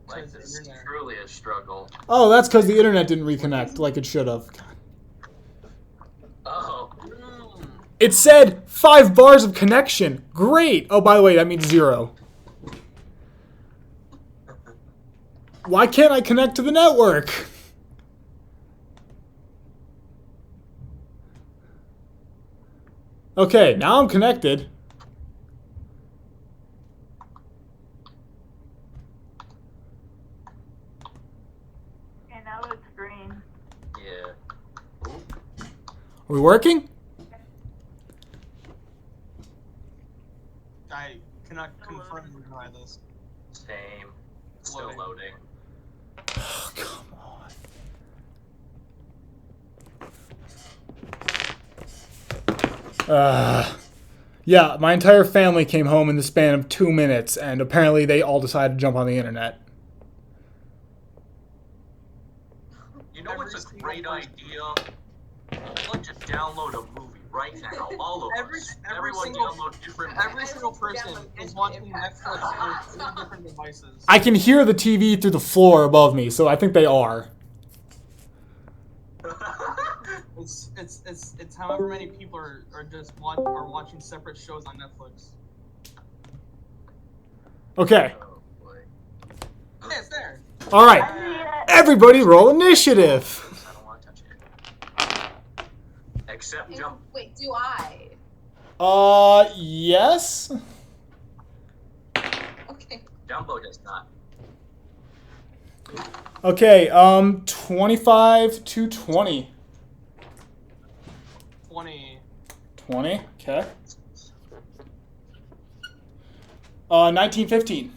Life is truly a struggle. Oh, that's because the internet didn't reconnect like it should have. Oh. It said 5 bars of connection. Great. Oh, by the way, that means 0. Why can't I connect to the network? Okay, now I'm connected. And now it's green. Yeah. Are we working? I cannot confirm or deny this. Same. Still loading. Oh, come on. Yeah, my entire family came home in the span of 2 minutes, and apparently they all decided to jump on the internet. You know what's a great idea? Let's just download a movie right now. All of us. Everyone download different movies. Every single person is watching Netflix with 3 different devices. I can hear the TV through the floor above me, so I think they are. It's however many people are watching separate shows on Netflix. Okay. Oh, boy. Yeah, it's there. All right. Everybody roll initiative. I don't want to touch it. Except jump. Wait, do I? Yes. Okay. Jumbo does not. Okay, 25 to 20. 20. 20, okay. 1915.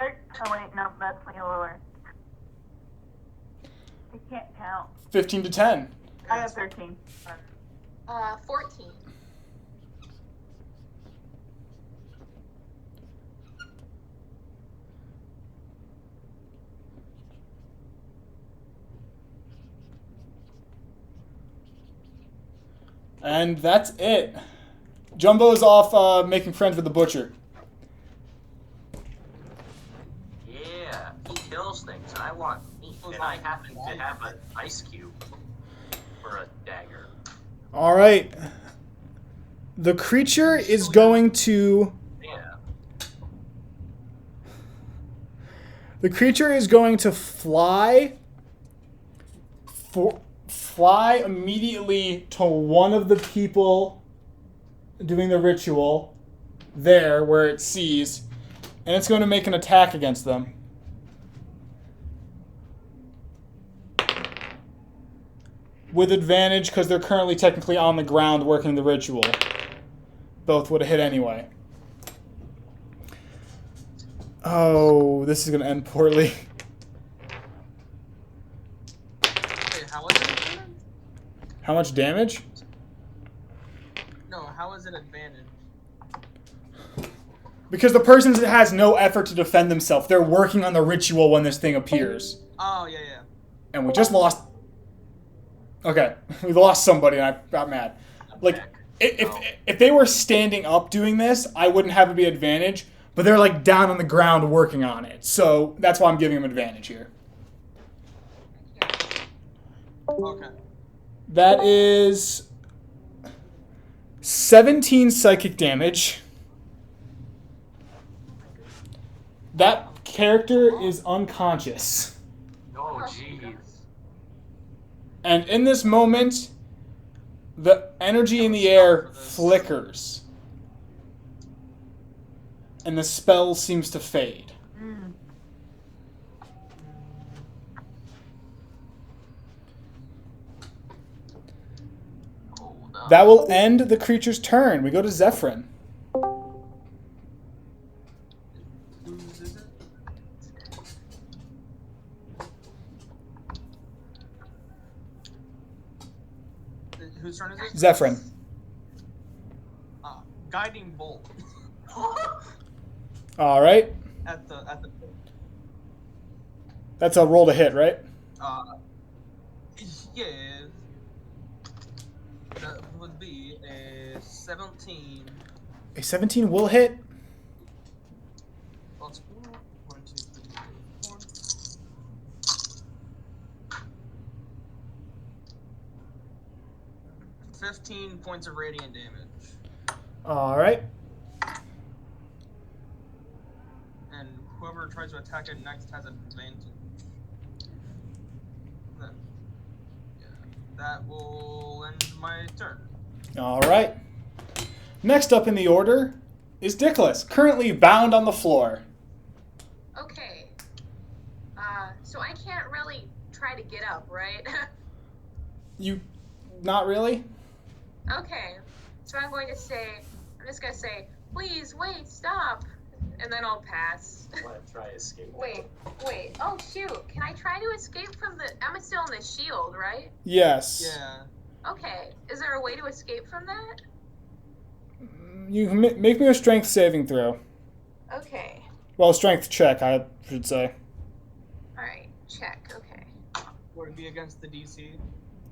Oh wait, no, that's way lower. I can't count. 15 to 10. I have 13. 14. And that's it. Jumbo's off making friends with the butcher. Yeah, he kills things. I want meat, and I happen to have an ice cube for a dagger. All right. The creature is going to... Yeah. The creature is going to fly immediately to one of the people doing the ritual there where it sees, and it's going to make an attack against them. With advantage because they're currently technically on the ground working the ritual. Both would have hit anyway. Oh, this is going to end poorly. Wait, how was it advantage? How much damage? No, how is it advantage? Because the person has no effort to defend themselves. They're working on the ritual when this thing appears. Oh, yeah, yeah. And we just lost... Okay, we lost somebody and I got mad. Like, if they were standing up doing this, I wouldn't have it be advantage. But they're like down on the ground working on it. So that's why I'm giving them advantage here. Okay. That is 17 psychic damage. That character is unconscious. Oh, jeez. And in this moment, the energy in the air flickers. And the spell seems to fade. That will end the creature's turn. We go to Zephyrin. Who's is Whose turn is it? Zephyrin. Guiding bolt. All right. At the. That's a roll to hit, right? Yeah. That would be a 17. A 17 will hit. Plus 4. 1, 2, 3, 4. 15 points of radiant damage. All right. And whoever tries to attack it next has advantage. Then, yeah, that will end my turn. All right. Next up in the order is Dickless, currently bound on the floor. Okay. So I can't really try to get up, right? You, not really? Okay. So I'm just gonna say, please wait, stop, and then I'll pass. I want to try escape. Wait. Oh shoot! Can I try to escape from the? I'm still in the shield, right? Yes. Yeah. Okay. Is there a way to escape from that? You can make me a strength saving throw. Okay. Well, strength check, I should say. All right. Check. Okay. Would it be against the DC?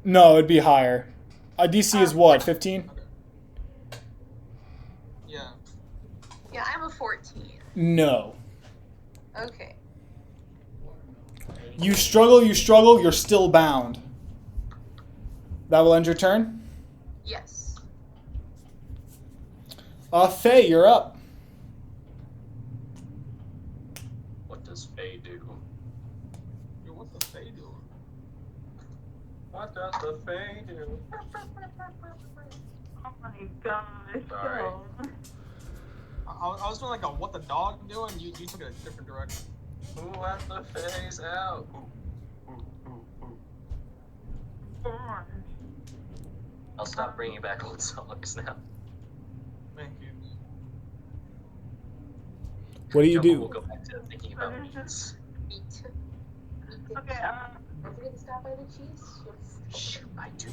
No, it'd be higher. DC is what, 15? Okay. Yeah. Yeah, I'm a 14. No. Okay. You struggle, you're still bound. That will end your turn? Yes. Faye, you're up. What does Faye do? Yo, what the Fae do? What does the Faye do? Oh my gosh. Sorry. So- I was doing like a what the dog do, and you took it a different direction. Who let the Fays out? I'll stop bringing back old songs now. Thank you. What do you Jumbo do? will go back to thinking about Okay. meats. Eat. Okay, Did it stop by the cheese? Shoot, I do.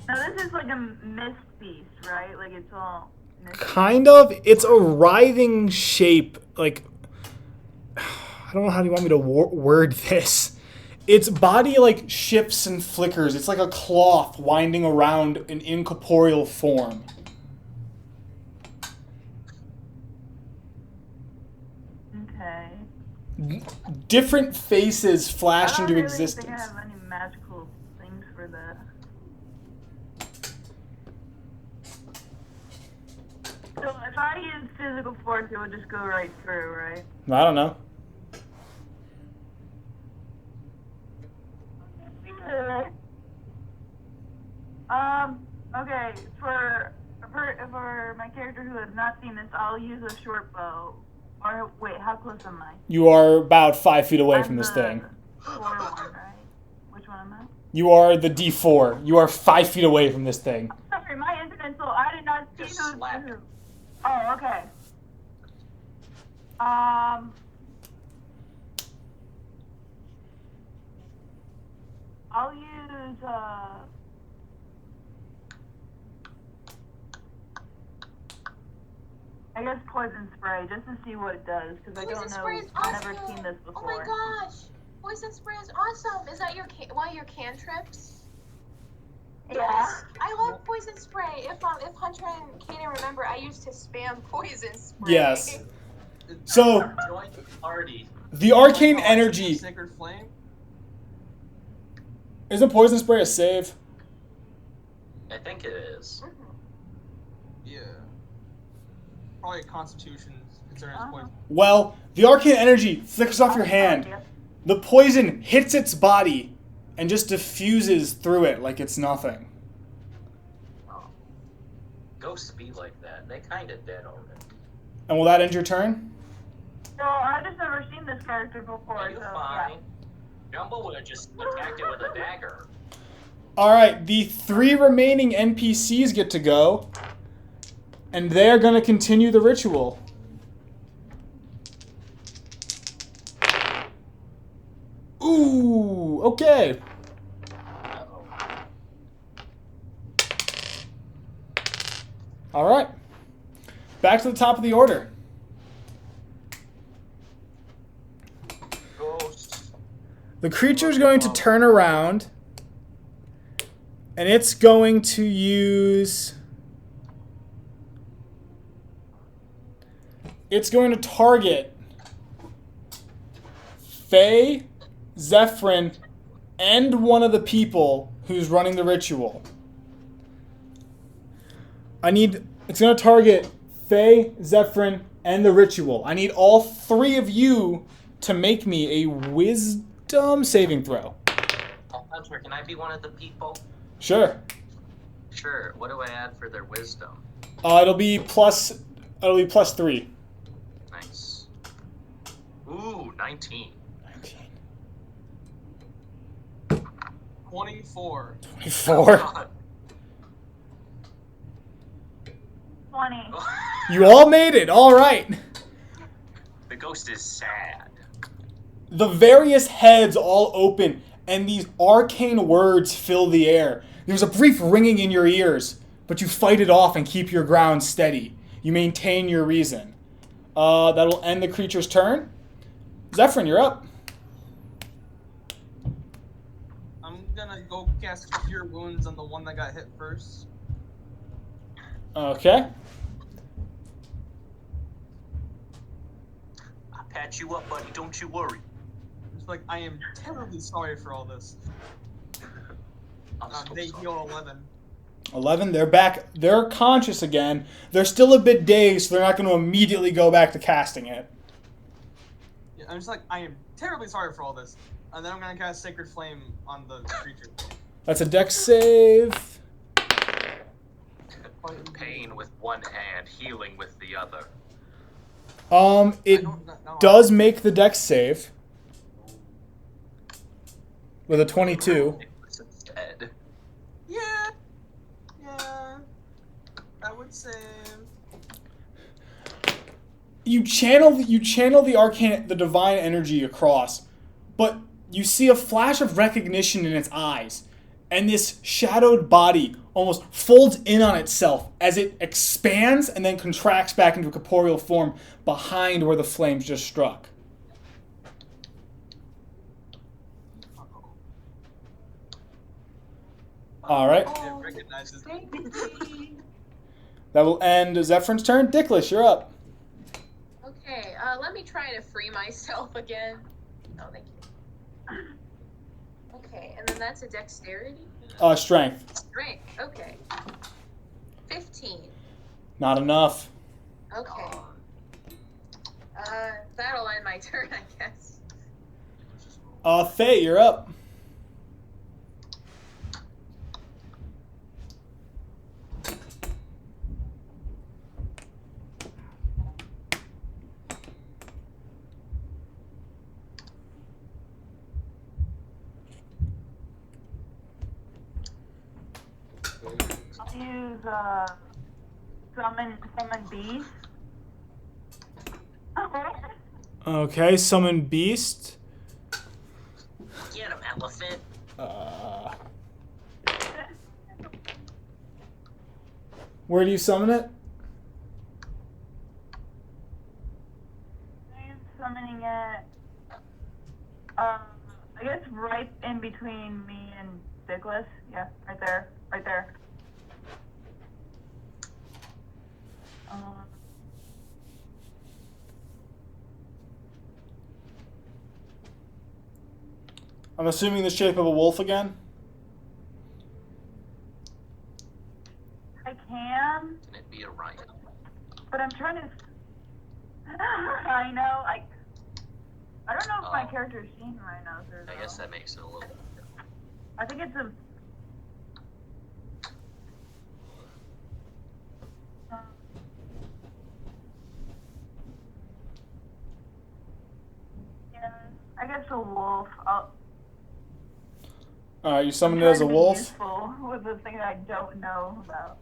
now this is like a mist beast, right? Like it's all mist. Kind of. It's a writhing shape. Like, I don't know how you want me to word this. Its body like shifts and flickers. It's like a cloth winding around an incorporeal form. Okay. Different faces flash I into don't really existence. think I have any magical things for that. So if I use physical force, it would just go right through, right? I don't know. Okay, for my character who has not seen this, I'll use a short bow. Or wait, how close am I? You are about 5 feet away I'm from this the thing. 4 one, right? Which one am I? You are the D4. You are 5 feet away from this thing. Sorry, my incidental. I did not see Just those. slap. Oh, okay. I'll use I guess poison spray just to see what it does because I don't Poison know. spray is I've never awesome. seen this Oh before. my gosh. Poison spray is awesome. Is that one of your cantrips? Yeah. I love poison spray. If Hunter and Kaden remember, I used to spam poison spray. Yes. So, Join the party. the arcane energy. Sacred flame. Isn't poison spray a save? I think it is. Mhm. Yeah. Probably a Constitution considering it's poison. Well, the arcane energy flickers off your hand. The poison hits its body and just diffuses through it like it's nothing. Ghosts be like that. They kinda dead already. And will that end your turn? Well, I've just never seen this character before, Are you so fine? yeah. Jumbo would have just attacked it with a dagger. Alright, the 3 remaining NPCs get to go. And they're going to continue the ritual. Ooh, okay. Uh-oh. All right. Back to the top of the order. Ghost. The creature is going to turn around, and it's going to use... It's going to target Faye, Zephyrin, and one of the people who's running the ritual. It's going to target Faye, Zephyrin, and the ritual. I need all three of you to make me a wisdom saving throw. Hunter, can I be one of the people? Sure. Sure. What do I add for their wisdom? It'll be plus 3. Nice. Ooh, 19. 24. 24. God. 20. You all made it. All right. The ghost is sad. The various heads all open, and these arcane words fill the air. There's a brief ringing in your ears, but you fight it off and keep your ground steady. You maintain your reason. That'll end the creature's turn. Zephyrin, you're up. I'm gonna go cast Cure Wounds on the one that got hit first. Okay. I'll patch you up, buddy. Don't you worry. It's like, I am terribly sorry for all this. I'm so They sorry. heal 11. 11, they're back. They're conscious again. They're still a bit dazed, so they're not going to immediately go back to casting it. Yeah, I'm just like, I am terribly sorry for all this. And then I'm gonna cast Sacred Flame on the creature. That's a dex save. Pain with one hand, healing with the other. It does make the dex save with a 22. It's dead. Yeah. That would save. You channel the divine energy across, but you see a flash of recognition in its eyes, and this shadowed body almost folds in on itself as it expands and then contracts back into a corporeal form behind where the flames just struck. All right. It recognizes. That will end Zephyr's turn. Dickless, you're up. Okay, let me try to free myself again. Oh, thank you. Okay, and then that's a dexterity? Strength. Strength, okay. 15. Not enough. Okay. That'll end my turn, I guess. Faye, you're up. I'll use summon beast. Okay, summon beast. Get him, elephant. Where do you summon it? I'm summoning it. I guess right in between me and Dickless. Yeah, right there. Right there. I'm assuming the shape of a wolf again. I can, Can it be a rhino? but I'm trying to. I know. I don't know if my Oh. character's seen rhinos or. I guess that makes it a little. I think it's a. Yeah, I guess a wolf. You summoned it as a wolf. Useful with the thing that I don't know about.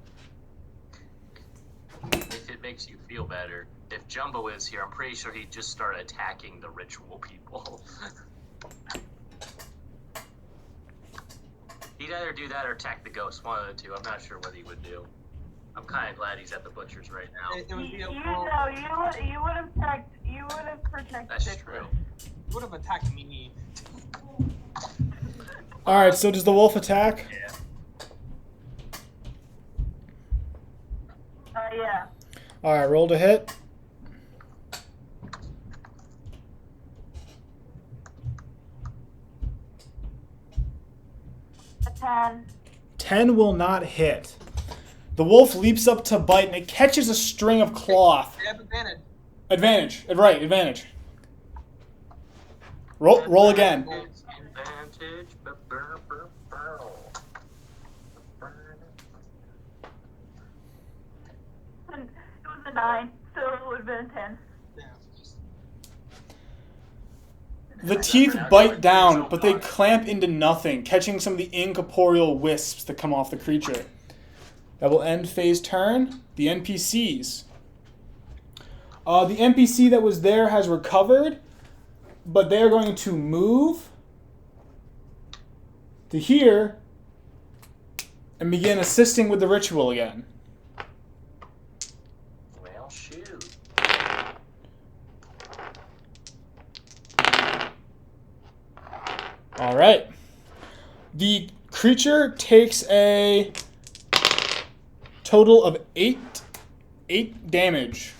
If it makes you feel better, if Jumbo is here, I'm pretty sure he'd just start attacking the ritual people. He'd either do that or attack the ghost, one of the two. I'm not sure what he would do. I'm kind of glad he's at the butcher's right now. It would be a You would have protected. That's Dickless. true. You would have attacked me. All right. So does the wolf attack? Yeah. Yeah. All right. Roll to hit. A 10. 10 will not hit. The wolf leaps up to bite, and it catches a string of cloth. I have advantage. Advantage. Right, advantage. Roll again. Advantage. It was a 9, so it would have been a 10. The teeth bite down, but they clamp into nothing, catching some of the incorporeal wisps that come off the creature. That will end phase turn. The NPCs. The NPC that was there has recovered, but they are going to move to here and begin assisting with the ritual again. Well, shoot. All right. The creature takes a total of 8 damage.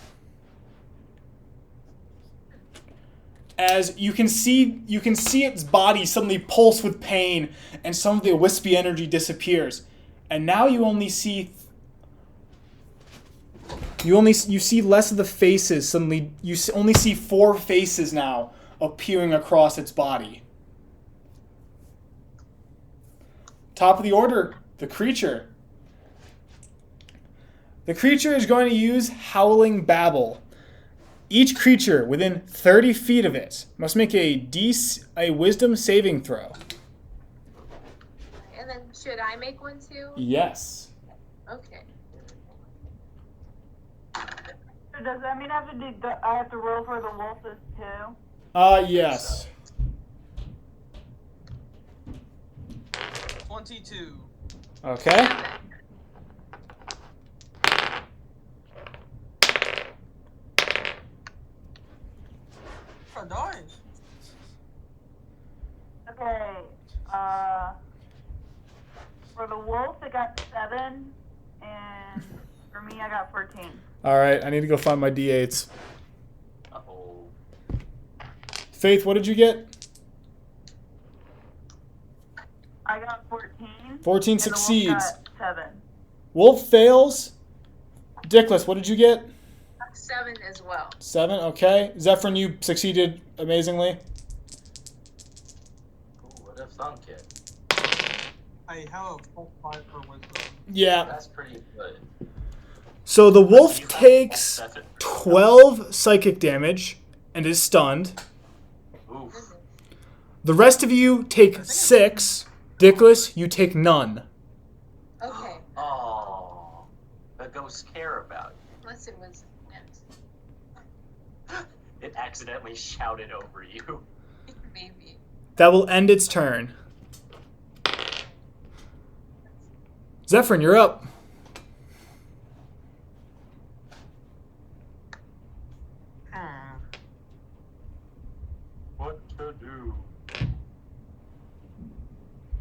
As you can see its body suddenly pulse with pain, and some of the wispy energy disappears. And now you only see you see less of the faces. Suddenly you only see 4 faces now appearing across its body. Top of the order, the creature. The creature is going to use Howling Babble. Each creature within 30 feet of it must make a Wisdom saving throw. And then should I make one too? Yes. Okay. So does that mean I have to roll for the wolves too? Yes. 22. Okay. Oh, nice. Okay. For the wolf, I got 7, and for me, I got 14. All right, I need to go find my D8s. Uh-oh. Faith, what did you get? I got 14. 14 and succeeds. The wolf got 7. Wolf fails. Dickless, what did you get? 7 as well. 7, okay. Zephyrin, you succeeded amazingly. Who would have thunk it? I have a +5 for wisdom. Yeah. That's pretty good. So the wolf takes 12 psychic damage and is stunned. Oof. The rest of you take 6. Dickless, you take none. Okay. Oh. The ghosts care about you. Unless it was It accidentally shouted over you. maybe. That will end its turn. Zephyrin, you're up. What to do?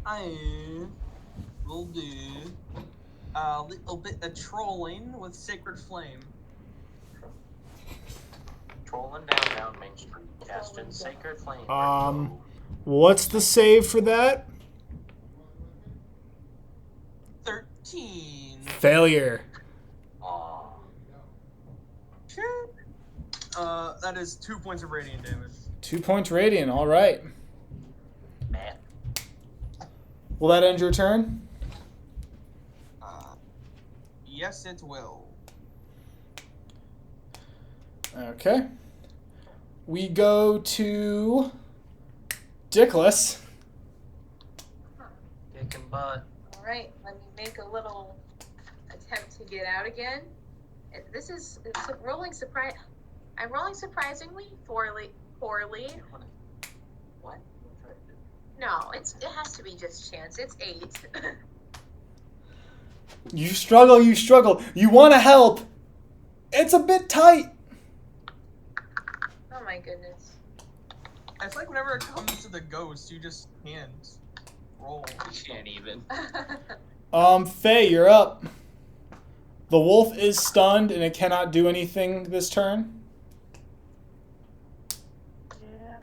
I will do a little bit of trolling with Sacred Flame. Trolling down Main Street, casting Sacred Flame. What's the save for that? 13. Failure. Aw. Sure. That is 2 points of radiant damage. 2 points radiant, all right. Man. Will that end your turn? Yes, it will. Okay. We go to Dickless. Dick and butt. Alright, let me make a little attempt to get out again. This is rolling I'm rolling surprisingly poorly. What? No, it has to be just chance. It's 8. You struggle. You want to help. It's a bit tight. Oh my goodness. I feel like whenever it comes to the ghost, you just can't roll. You can't even. Faye, you're up. The wolf is stunned and it cannot do anything this turn. Yeah.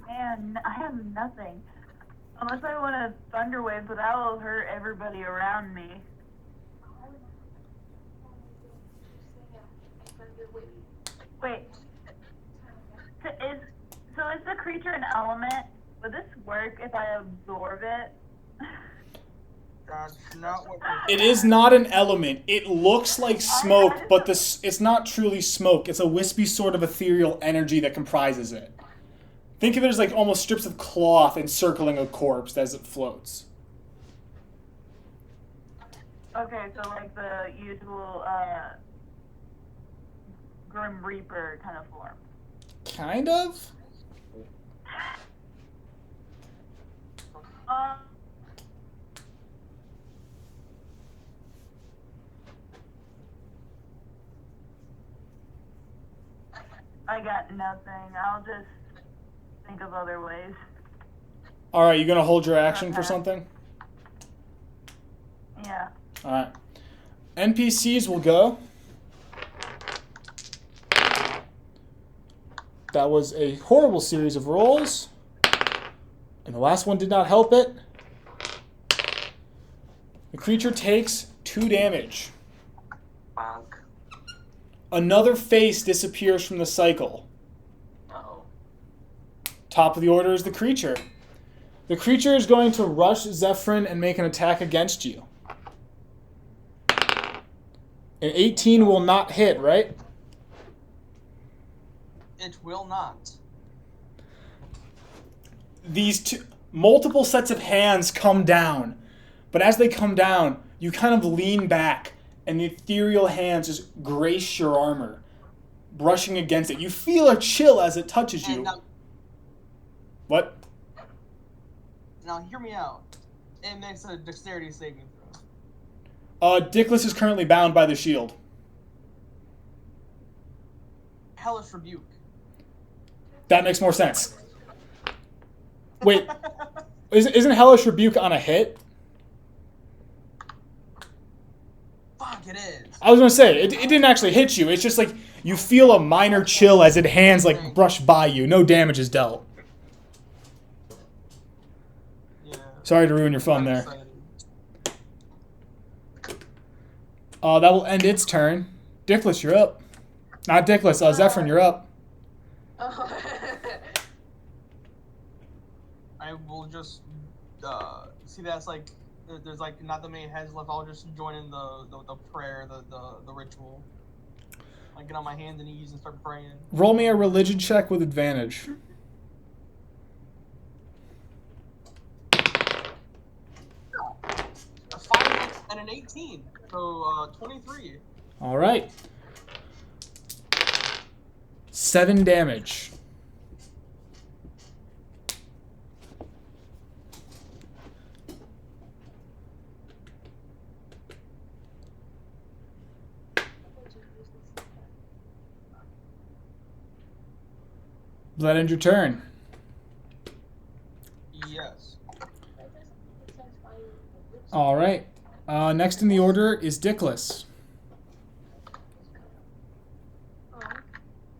Man, I have nothing. Unless I want a thunder wave, but that will hurt everybody around me. Wait. Is the creature an element? Would this work if I absorb it? That's not what It is not an element. It looks like smoke, but it's not truly smoke. It's a wispy sort of ethereal energy that comprises it. Think of it as like almost strips of cloth encircling a corpse as it floats. Okay, so like the usual Grim Reaper kind of form. Kind of? I got nothing. I'll just think of other ways. Alright, you gonna hold your action for Okay. something? Yeah. Alright. NPCs will go. That was a horrible series of rolls. And the last one did not help it. The creature takes 2 damage. Bonk. Another face disappears from the cycle. Uh-oh. Top of the order is the creature. The creature is going to rush Zephyrin and make an attack against you. An 18 will not hit, right? It will not. These multiple sets of hands come down. But as they come down, you kind of lean back, and the ethereal hands just grace your armor, brushing against it. You feel a chill as it touches you. And What? now hear me out. It makes a dexterity saving throw. Dickless is currently bound by the shield. Hellish Rebuke. That makes more sense. Wait, isn't Hellish Rebuke on a hit? Fuck, it is. I was gonna say, it didn't actually hit you. It's just like you feel a minor chill as it hands like brush by you. No damage is dealt. Yeah. Sorry to ruin your fun I'm there. excited. That will end its turn. Dickless, you're up. Not Dickless, Zephyrin, you're up. Oh. I will just see that's like there's like not that many heads left. I'll just join in the prayer, the ritual. I get on my hands and knees and start praying. Roll me a religion check with advantage. A 5 and an 18, so 23. All right. 7 damage. Does that end your turn? Yes. All right. Next in the order is Dickless.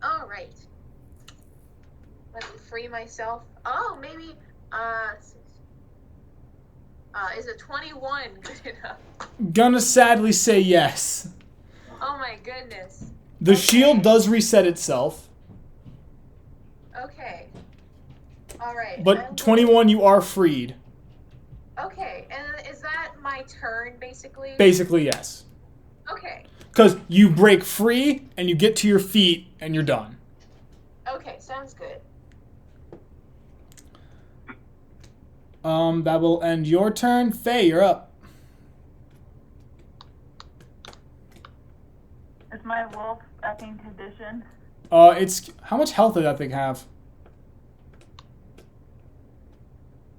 All right. Let me free myself. Oh, maybe. Is a 21 good enough? Gonna sadly say yes. Oh my goodness. The shield does reset itself, Okay. All right. but 21 you are freed. Okay, and is that my turn, basically? Basically, yes. Okay. Because you break free and you get to your feet and you're done. Okay, sounds good. That will end your turn. Faye, you're up. Is my wolf back in condition? It's how much health did that thing have?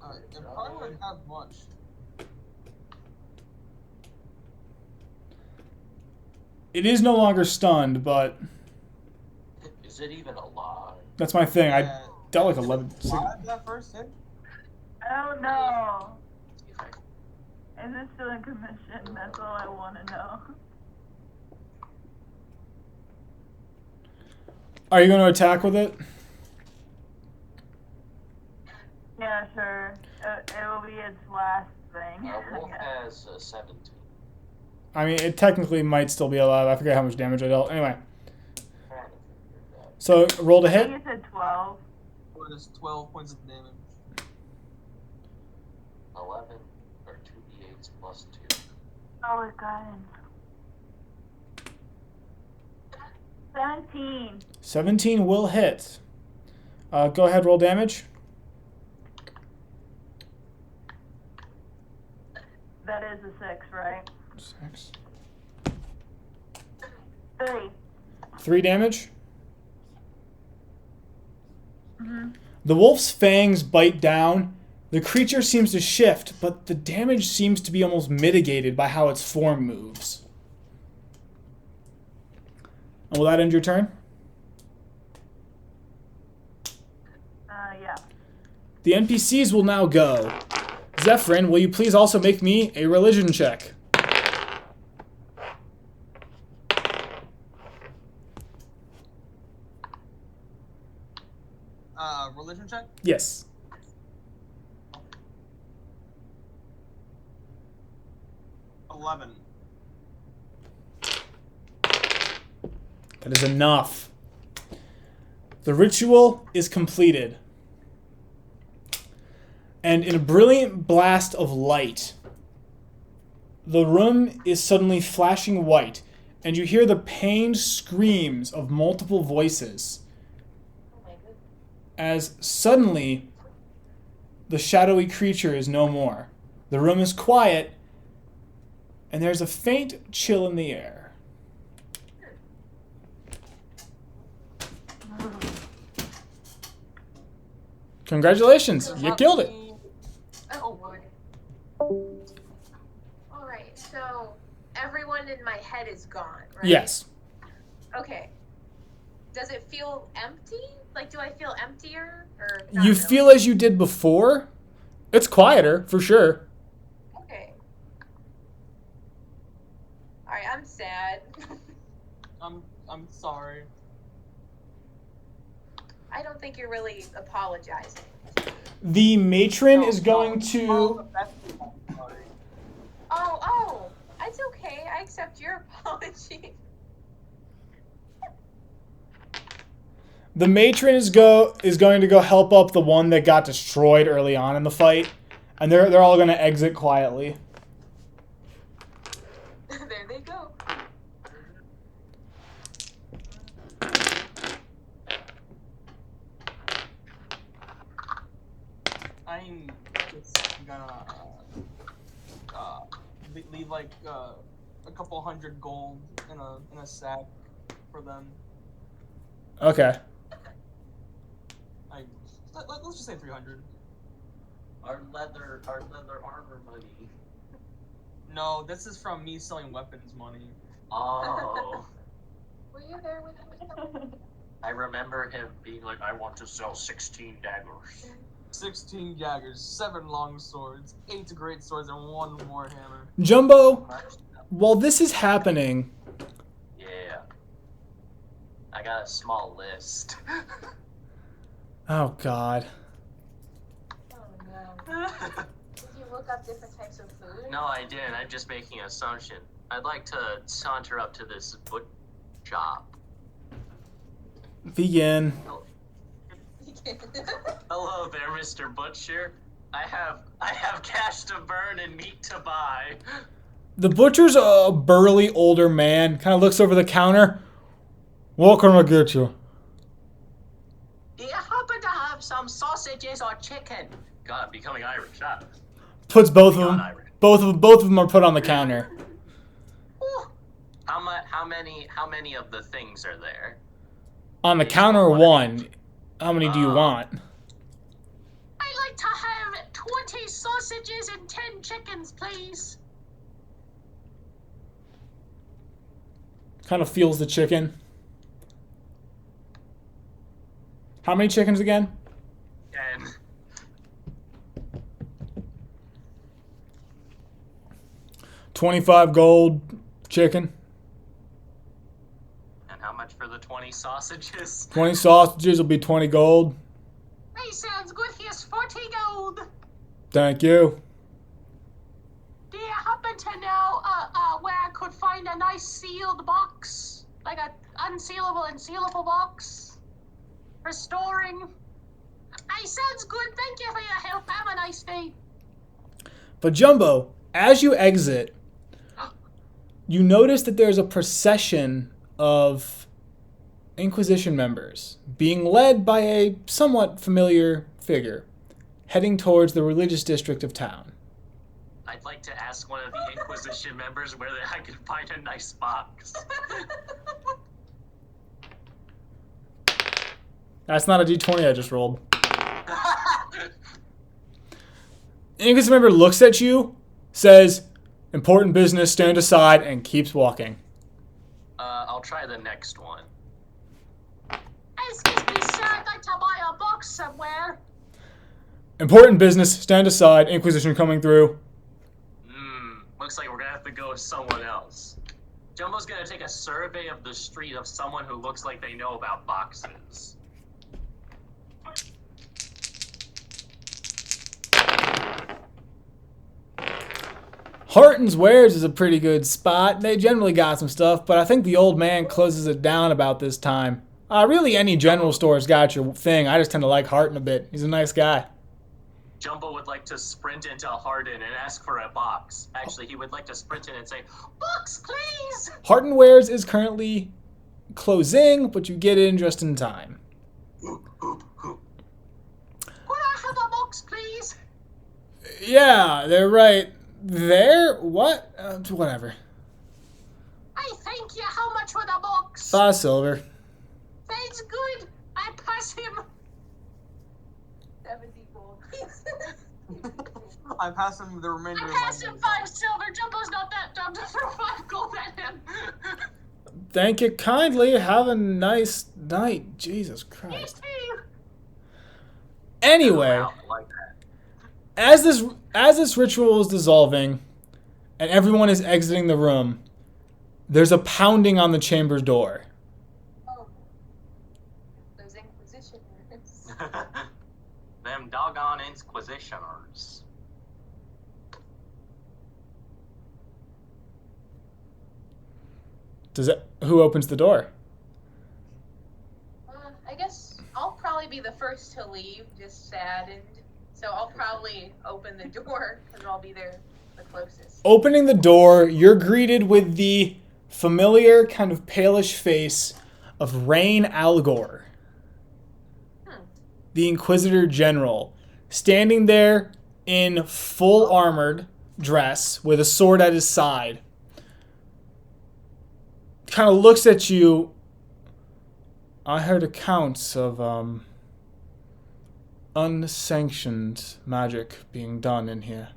It probably wouldn't have much. It is no longer stunned, but Is it even alive? that's my thing. I Yeah. dealt like 11. Alive that first hit? Oh no. Is it still in commission? That's all I want to know. Are you going to attack with it? Yeah, sure. It will be its last thing. Wolf I guess. has 17. I mean, it technically might still be alive. I forget how much damage I dealt. Anyway, so roll to I hit. think it said 12. It is 12 points of damage. 11 or 2d8s plus 2. Oh, it got in. 17. 17 will hit. Go ahead, roll damage. That is a 6, right? 6. 3. 3 damage. Mm-hmm. The wolf's fangs bite down. The creature seems to shift, but the damage seems to be almost mitigated by how its form moves. And will that end your turn? Yeah. The NPCs will now go. Zephyrin, will you please also make me a religion check? Religion check? Yes. $11. That is enough. The ritual is completed. And in a brilliant blast of light, the room is suddenly flashing white, and you hear the pained screams of multiple voices. As suddenly, the shadowy creature is no more. The room is quiet, and there's a faint chill in the air. Congratulations, you killed it. Oh boy. Alright, so everyone in my head is gone, right? Yes. Okay. Does it feel empty? Like, do I feel emptier? Or not You really? feel as you did before. It's quieter, for sure. Okay. Alright, I'm sad. I'm sorry. I don't think you're really apologizing. The matron is going to... Oh, it's okay. I accept your apology. The matron is going to go help up the one that got destroyed early on in the fight. And they're all going to exit quietly. There they go. I'm just gonna leave like a couple hundred gold in a sack for them. Okay. Let's just say 300. Our leather armor money. No, this is from me selling weapons money. Oh. Were you there with me? I remember him being like, I want to sell 16 daggers. 16 daggers, 7 long swords, 8 great swords, and 1 warhammer. Jumbo, while this is happening... Yeah. I got a small list. Oh, God. Oh no. Did you look up different types of food? No, I didn't. I'm just making an assumption. I'd like to saunter up to this butcher shop. Begin. Hello there, Mr. Butcher. I have cash to burn and meat to buy. The butcher's a burly older man. Kind of looks over the counter. What can I get you? Do you happen to have some sausages or chicken? God, I'm becoming Irish, huh? Puts both of Beyond them. Irish. Both of them are put on the counter. How many of the things are there? On the counter of 1, how many do you want? I'd like to have 20 sausages and 10 chickens, please. Kind of feels the chicken. How many chickens again? 10. $25 gold chicken. And how much for the 20 sausages? 20 sausages will be 20 gold. Hey, sounds good. Here's 40 gold. Thank you. Do you happen to know where I could find a nice sealed box? Like a unsealable and sealable box? For storing? Hey, sounds good. Thank you for your help. Have a nice day. But Jumbo, as you exit, you notice that there's a procession of Inquisition members being led by a somewhat familiar figure heading towards the religious district of town. I'd like to ask one of the Inquisition members where I can find a nice box. That's not a d20 I just rolled. An Inquisition member looks at you, says, "Important business, stand aside," and keeps walking. I'll try the next one. Excuse me, sir. I'd like to buy a box somewhere. "Important business, stand aside, Inquisition coming through." Looks like we're gonna have to go with someone else. Jumbo's gonna take a survey of the street of someone who looks like they know about boxes. Horton's Wares is a pretty good spot. They generally got some stuff, but I think the old man closes it down about this time. Really, any general store's got your thing. I just tend to like Horton a bit. He's a nice guy. Jumbo would like to sprint into Hardin and ask for a box. Actually, he would like to sprint in and say, "Box, please!" Horton Wares is currently closing, but you get in just in time. Oop, oop, oop. Could I have a box, please? Yeah, they're right there. What? Whatever. I thank you. How much for the box? 5 silver. That's good. I pass him. 70 gold. I pass him the remainder I of my pass him 5 silver. Jumbo's not that dumb to throw 5 gold at him. Thank you kindly. Have a nice night. Jesus You Christ. too. Anyway, Wow, I like that. as this ritual is dissolving and everyone is exiting the room, there's a pounding on the chamber's door. Oh. Those Inquisitioners. Them doggone Inquisitioners. Who opens the door? I guess I'll probably be the first to leave, just saddened. So I'll probably open the door, because I'll be there the closest. Opening the door, you're greeted with the familiar kind of palish face of Rain Algor, the Inquisitor General, standing there in full armored dress with a sword at his side. Kind of looks at you. "I heard accounts of unsanctioned magic being done in here."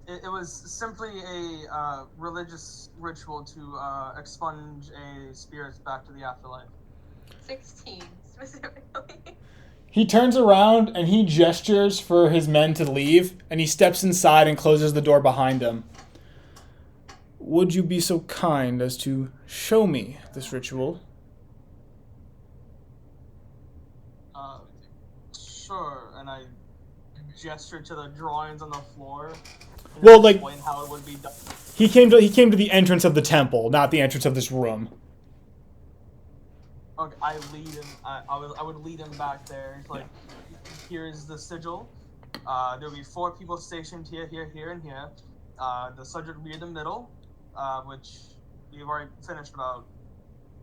It was simply a religious ritual to expunge a spirit back to the afterlife. 16, specifically. He turns around and he gestures for his men to leave, and he steps inside and closes the door behind him. "Would you be so kind as to show me this ritual?" Sure, and I gesture to the drawings on the floor. And Well, like, explain how it would be done. he came to the entrance of the temple, not the entrance of this room. Okay, I lead him. I would lead him back there. It's like, here's the sigil. There'll be 4 people stationed here, here, here, and here. The subject will be in the middle, which we've already finished about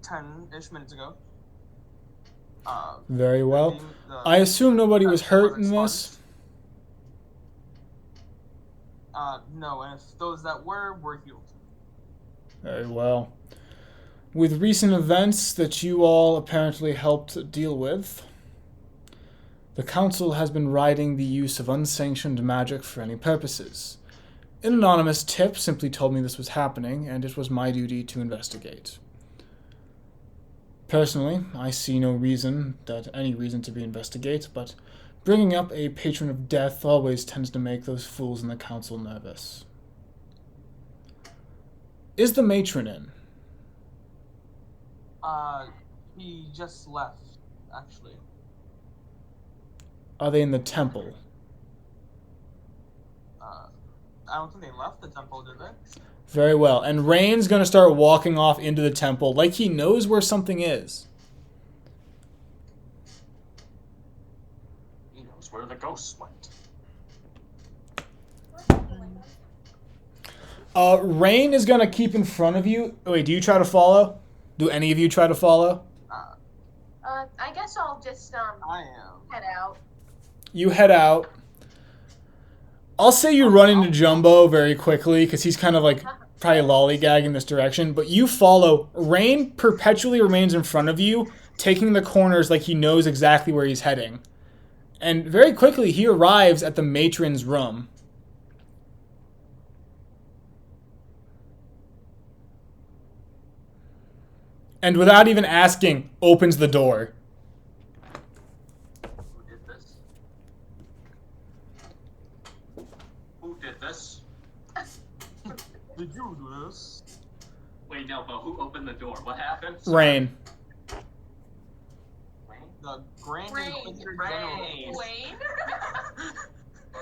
10-ish minutes ago. Very well. I assume nobody was hurt in this. No, and if those that were healed. Very well. With recent events that you all apparently helped deal with, the Council has been riding the use of unsanctioned magic for any purposes. An anonymous tip simply told me this was happening, and it was my duty to investigate. Personally, I see no reason to be investigate, but bringing up a patron of death always tends to make those fools in the Council nervous. Is the matron in? He just left, actually. Are they in the temple? I don't think they left the temple, did they? Very well. And Rain's going to start walking off into the temple like he knows where something is. He knows where the ghosts went. Rain is going to keep in front of you. Wait, do you try to follow? Do any of you try to follow? I guess I'll just head out. You head out. I'll say you run into Jumbo very quickly because he's kind of like probably lollygagging this direction, but you follow. Rain perpetually remains in front of you, taking the corners like he knows exactly where he's heading. And very quickly he arrives at the matron's room. And without even asking, opens the door. Who did this? Who did this? Did you do this? Wait, no, but who opened the door? What happened? Rain. Wayne? The Grand Rain. Inquisitor Rain. General.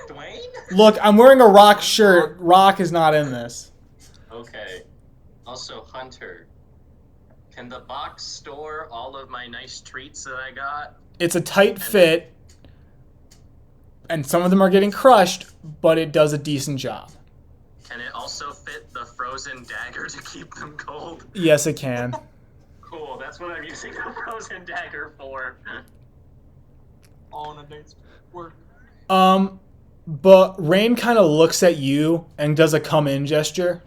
Dwayne? Look, I'm wearing a Rock shirt. Rock is not in this. Okay. Also, Hunter. Can the box store all of my nice treats that I got? It's a tight fit, and some of them are getting crushed, but it does a decent job. Can it also fit the frozen dagger to keep them cold? Yes, it can. Cool, that's what I'm using the frozen dagger for. All in a day's work. But Rain kind of looks at you and does a come in gesture.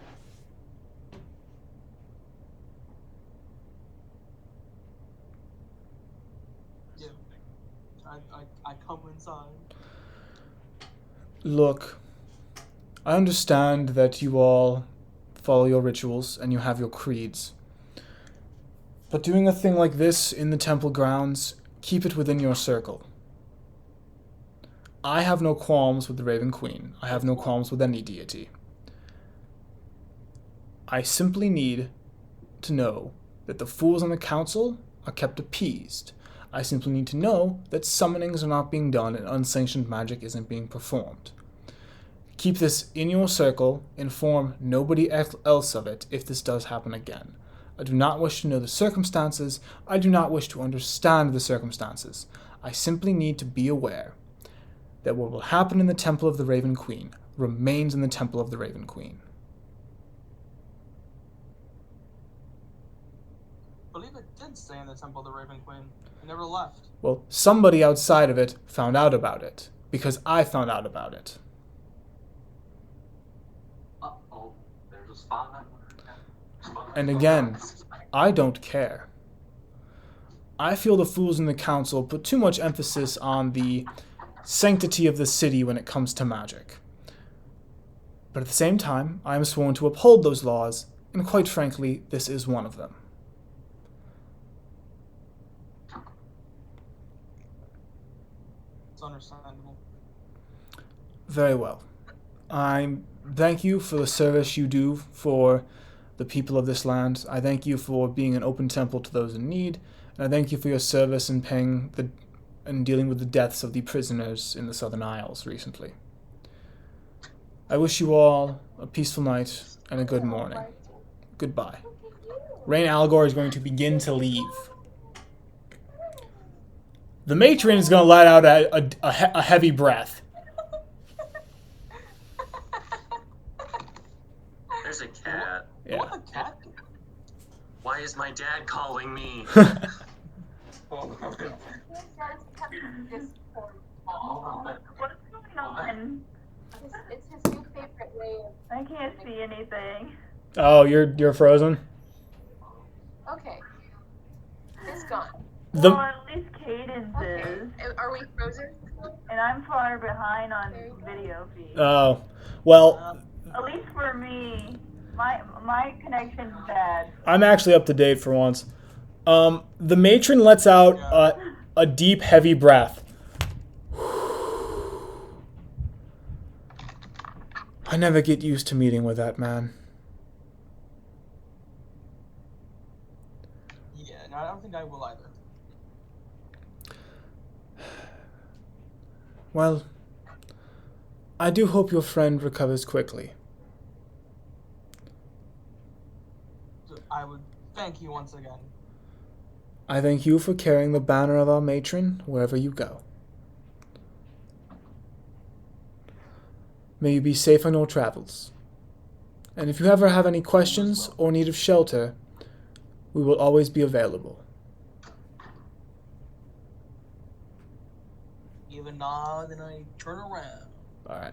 Yeah. I come inside. Look, I understand that you all follow your rituals and you have your creeds. But doing a thing like this in the temple grounds, keep it within your circle. I have no qualms with the Raven Queen. I have no qualms with any deity. I simply need to know that the fools on the council are kept appeased. I simply need to know that summonings are not being done and unsanctioned magic isn't being performed. Keep this in your circle. Inform nobody else of it if this does happen again. I do not wish to know the circumstances. I do not wish to understand the circumstances. I simply need to be aware that what will happen in the Temple of the Raven Queen remains in the Temple of the Raven Queen. I believe it did stay in the Temple of the Raven Queen. It never left. Well, somebody outside of it found out about it, because I found out about it. Uh-oh, there's a spot. And again, I don't care. I feel the fools in the council put too much emphasis on the sanctity of the city when it comes to magic. But at the same time, I am sworn to uphold those laws, and quite frankly, this is one of them. It's understandable. Very well. I thank you for the service you do for the people of this land. I thank you for being an open temple to those in need, and I thank you for your service in dealing with the deaths of the prisoners in the Southern Isles recently. I wish you all a peaceful night and a good morning. Goodbye. Rain Algor is going to begin to leave. The matron is going to let out a heavy breath. There's a cat. Yeah. What a cat? Why is my dad calling me? Hold on. What's going on? It's his new favorite way of... I can't see anything. Oh, you're frozen? Okay. It's gone. The, Well, at least Cadence Okay. is, Are we frozen? and I'm far behind on video feed. oh, well, At least for me, my connection's bad. I'm actually up to date for once. The matron lets out a deep, heavy breath. I never get used to meeting with that man. Yeah, no, I don't think I will either. Well, I do hope your friend recovers quickly. So I would thank you once again. I thank you for carrying the banner of our matron wherever you go. May you be safe on your travels. And if you ever have any questions or need of shelter, we will always be available. Give a nod and I turn around. Alright.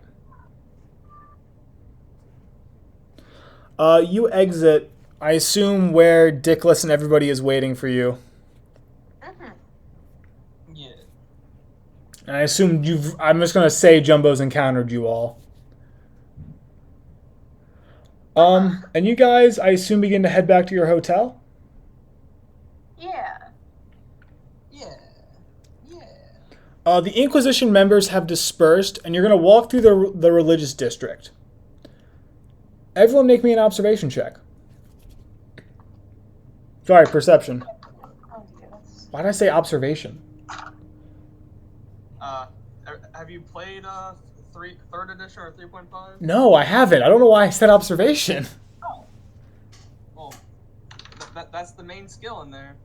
You exit, I assume, where Dickless and everybody is waiting for you. Yeah. And I assume I'm just going to say Jumbo's encountered you all. And you guys, I assume, begin to head back to your hotel? Yeah. The Inquisition members have dispersed, and you're going to walk through the religious district. Everyone make me an observation check. Sorry, perception. Why did I say observation? Have you played 3rd edition or 3.5? No, I haven't. I don't know why I said observation. Oh. Well, that's the main skill in there.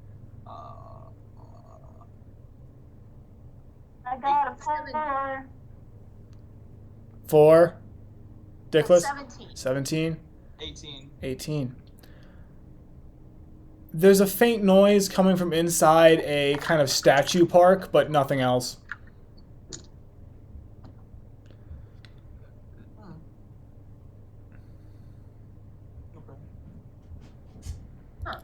I got a 4. 4. Dickless? 17. 17. 18. 18. There's a faint noise coming from inside a kind of statue park, but nothing else. Okay. Huh.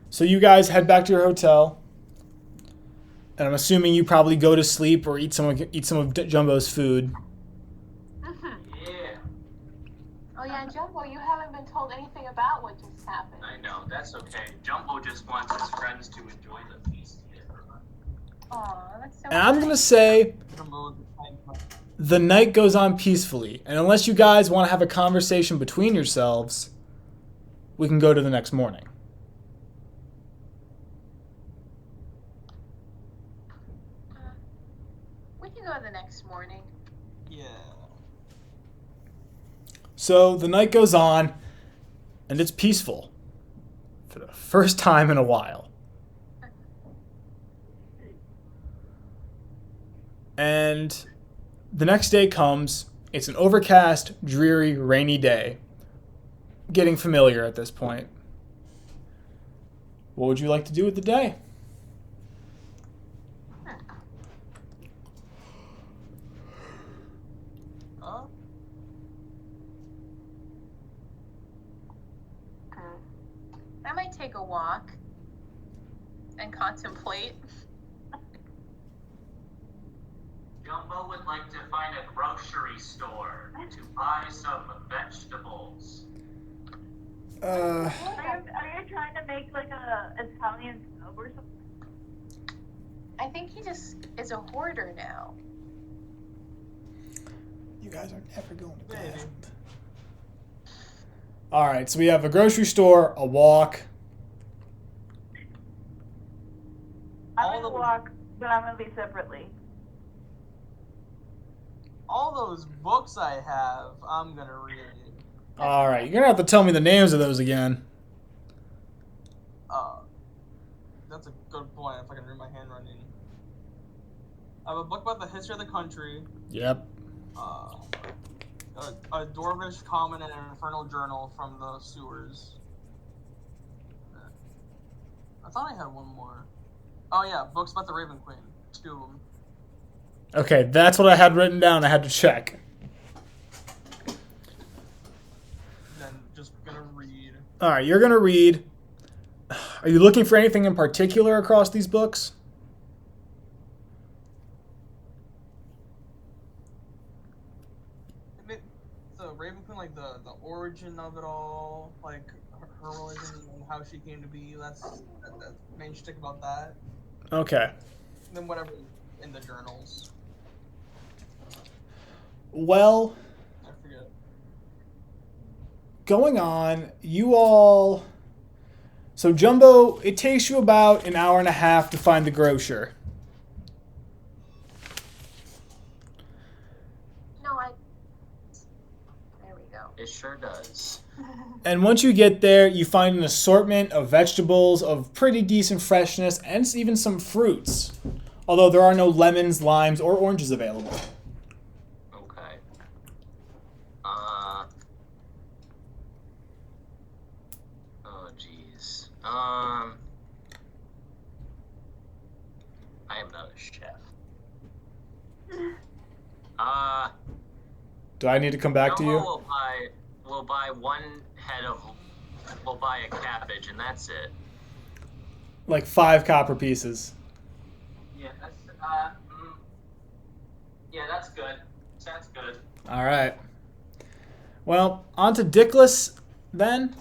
So you guys head back to your hotel, and I'm assuming you probably go to sleep or eat some of Jumbo's food. Yeah, Oh yeah, Jumbo, you haven't been told anything about what just happened. I know. That's okay. Jumbo just wants his friends to enjoy the feast. Aw, that's so And I'm gonna nice. say Jumbo is kind. the night goes on peacefully, and unless you guys want to have a conversation between yourselves, we can go to the next morning. We can go the next morning. Yeah. So the night goes on, and it's peaceful for the first time in a while. And the next day comes. It's an overcast, dreary, rainy day. Getting familiar at this point. What would you like to do with the day? I might take a walk and contemplate. Jumbo would like to find a grocery store to buy some vegetables. Are you trying to make like a Italian sub or something? I think he just is a hoarder now. You guys are never going to class. Alright, so we have a grocery store, a walk. I'm gonna walk, but I'm gonna be separately. All those books I have, I'm gonna read. Alright, you're going to have to tell me the names of those again. That's a good point if I can read my handwriting. I have a book about the history of the country. Yep. A Dwarvish Common and an Infernal Journal from the sewers. I thought I had one more. Oh yeah, books about the Raven Queen. 2 of them. Okay, that's what I had written down. I had to check. Then just gonna read. All right, you're going to read. Are you looking for anything in particular across these books? So Raven Queen, like the origin of it all, like her religion and how she came to be. That's main shtick about that. Okay. And then whatever in the journals. Well, I forget. going on, you all... So, Jumbo, it takes you about an hour and a half to find the grocer. There we go. It sure does. And once you get there, you find an assortment of vegetables of pretty decent freshness and even some fruits. Although there are no lemons, limes, or oranges available. Okay. Oh, jeez. I am not a chef. Do I need to come back to you? We'll buy we'll buy a cabbage, and that's it. Like 5 copper pieces. Yeah, that's good. Sounds good. All right. Well, on to Dickless then.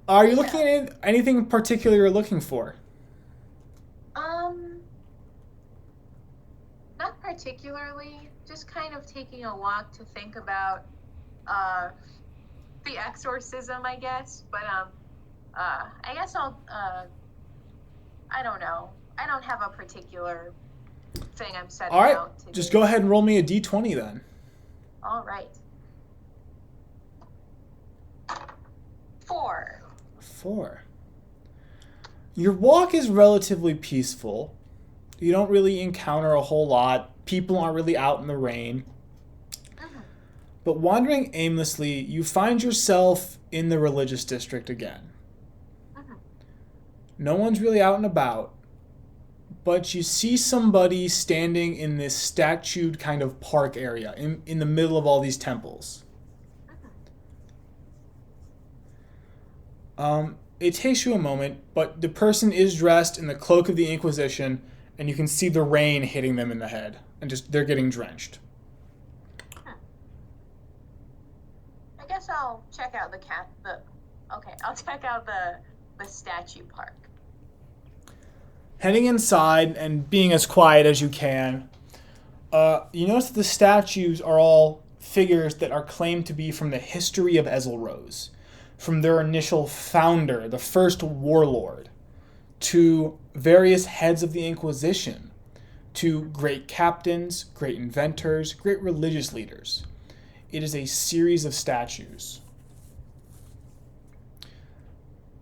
Are you looking at anything in particular you're looking for? Not particularly. Just kind of taking a walk to think about the exorcism, I guess. But I guess I'll I don't know. I don't have a particular thing I'm setting All right. out to Just do. go ahead and roll me a d20 then. All right. 4. 4. Your walk is relatively peaceful. You don't really encounter a whole lot. People aren't really out in the rain. But wandering aimlessly, you find yourself in the religious district again. No one's really out and about. But you see somebody standing in this statued kind of park area in the middle of all these temples. It takes you a moment, but the person is dressed in the cloak of the Inquisition, and you can see the rain hitting them in the head, and just they're getting drenched. I guess I'll check out I'll check out the statue park. Heading inside and being as quiet as you can, you notice that the statues are all figures that are claimed to be from the history of Ezelrose, from their initial founder, the first warlord, to various heads of the Inquisition, to great captains, great inventors, great religious leaders. It is a series of statues.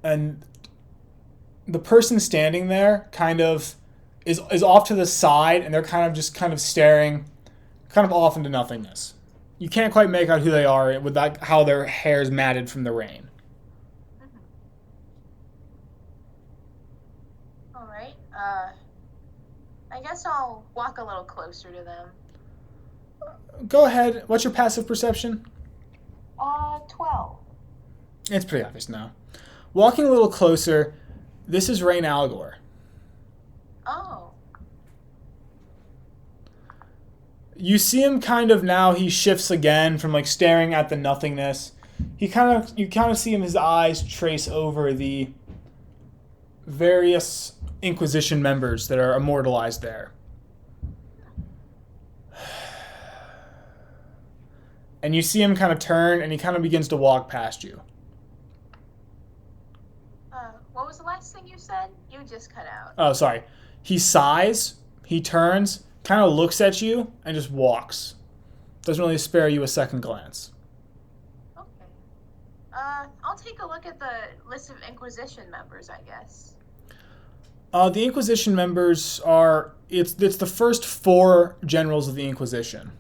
And the person standing there kind of is off to the side, and they're kind of staring kind of off into nothingness. You can't quite make out who they are with how their hair's matted from the rain. All right. I guess I'll walk a little closer to them. Go ahead. What's your passive perception? 12. It's pretty obvious now. Walking a little closer, this is Rain Algor. Oh. You see him kind of now, he shifts again from like staring at the nothingness. You kind of see him, his eyes trace over the various Inquisition members that are immortalized there. And you see him kind of turn, and he kind of begins to walk past you. What was the last thing you said? You just cut out. Oh, sorry. He sighs, he turns, kind of looks at you, and just walks. Doesn't really spare you a second glance. Okay. I'll take a look at the list of Inquisition members, I guess. The Inquisition members are... It's the first 4 generals of the Inquisition.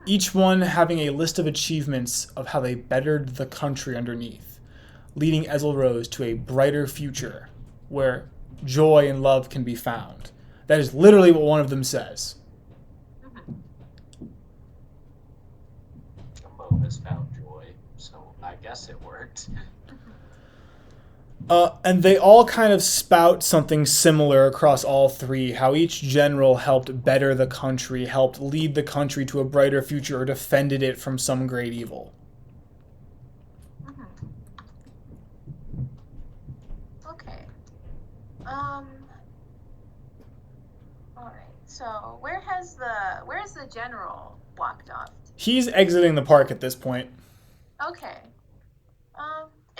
Each one having a list of achievements of how they bettered the country underneath, leading Ezelrose to a brighter future where joy and love can be found, That is literally what one of them says. Jumbo has found joy, so I guess it worked. And they all kind of spout something similar across all three, how each general helped better the country, helped lead the country to a brighter future, or defended it from some great evil. Okay. All right. So where's the general walked off? He's exiting the park at this point. Okay.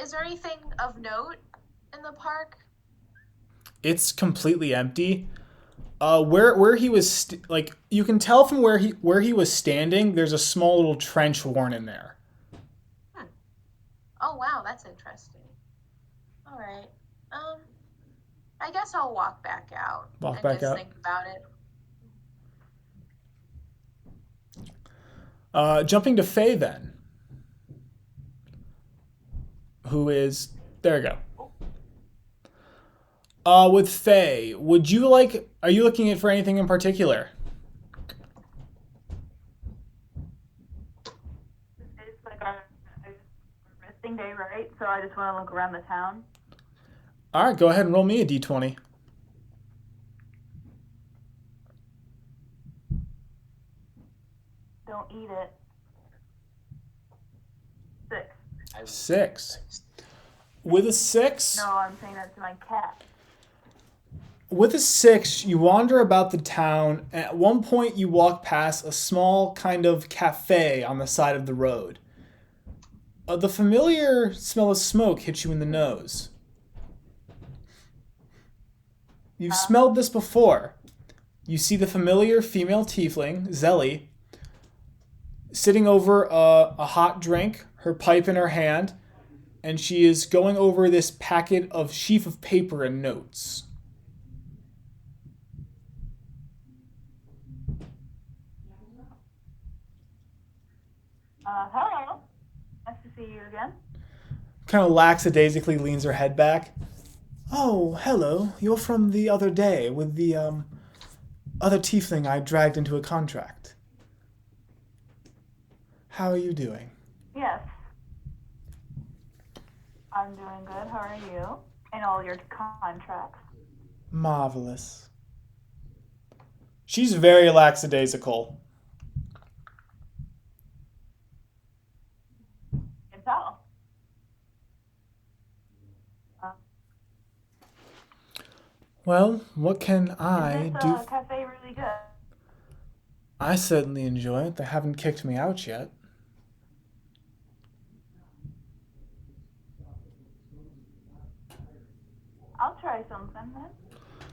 Is there anything of note in the park? It's completely empty. Where he was you can tell from where he was standing, there's a small little trench worn in there. Oh wow, that's interesting. All right. I guess I'll walk back out and just think about it. Jumping to Faye then. Who is there? We go. With Faye, are you looking for anything in particular? It's like our resting day, right? So I just want to look around the town. All right, go ahead and roll me a d20. Don't eat it. 6. 6. With a 6? No, I'm saying that to my cat. With a 6, you wander about the town. At one point, you walk past a small kind of cafe on the side of the road. The familiar smell of smoke hits you in the nose. You've smelled this before. You see the familiar female tiefling, Zelly, sitting over a hot drink, her pipe in her hand, and she is going over this packet of sheaf of paper and notes. Hello. Nice to see you again. Kind of lackadaisically leans her head back. Oh, hello. You're from the other day with the other tiefling I dragged into a contract. How are you doing? Yes. I'm doing good. How are you? And all your contracts. Marvelous. She's very lackadaisical. Can tell. Well, what can I do? Is this cafe really good? I certainly enjoy it. They haven't kicked me out yet. I'll try something then.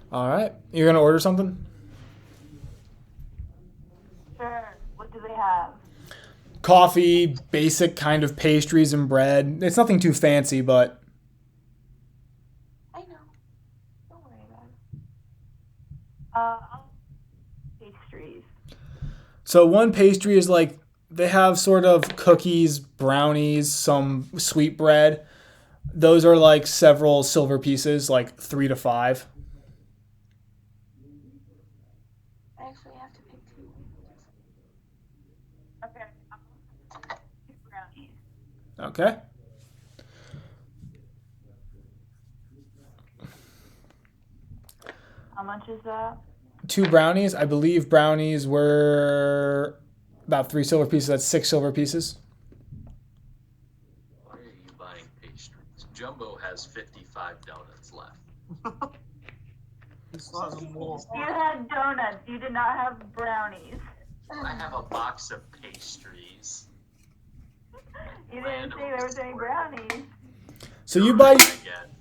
All right. You're going to order something? Sure. What do they have? Coffee, basic kind of pastries and bread. It's nothing too fancy, but... I know. Don't worry about it. Pastries. So one pastry is like, they have sort of cookies, brownies, some sweet bread. Those are like several silver pieces, like 3 to 5. I actually have to pick 2. Okay. 2 brownies. Okay. How much is that? 2 brownies. I believe brownies were about 3 silver pieces. That's 6 silver pieces. Why are you buying pastries? Jumbo has 55 donuts left. You had donuts. You did not have brownies. I have a box of pastries. You didn't say there was any brownies. So you buy.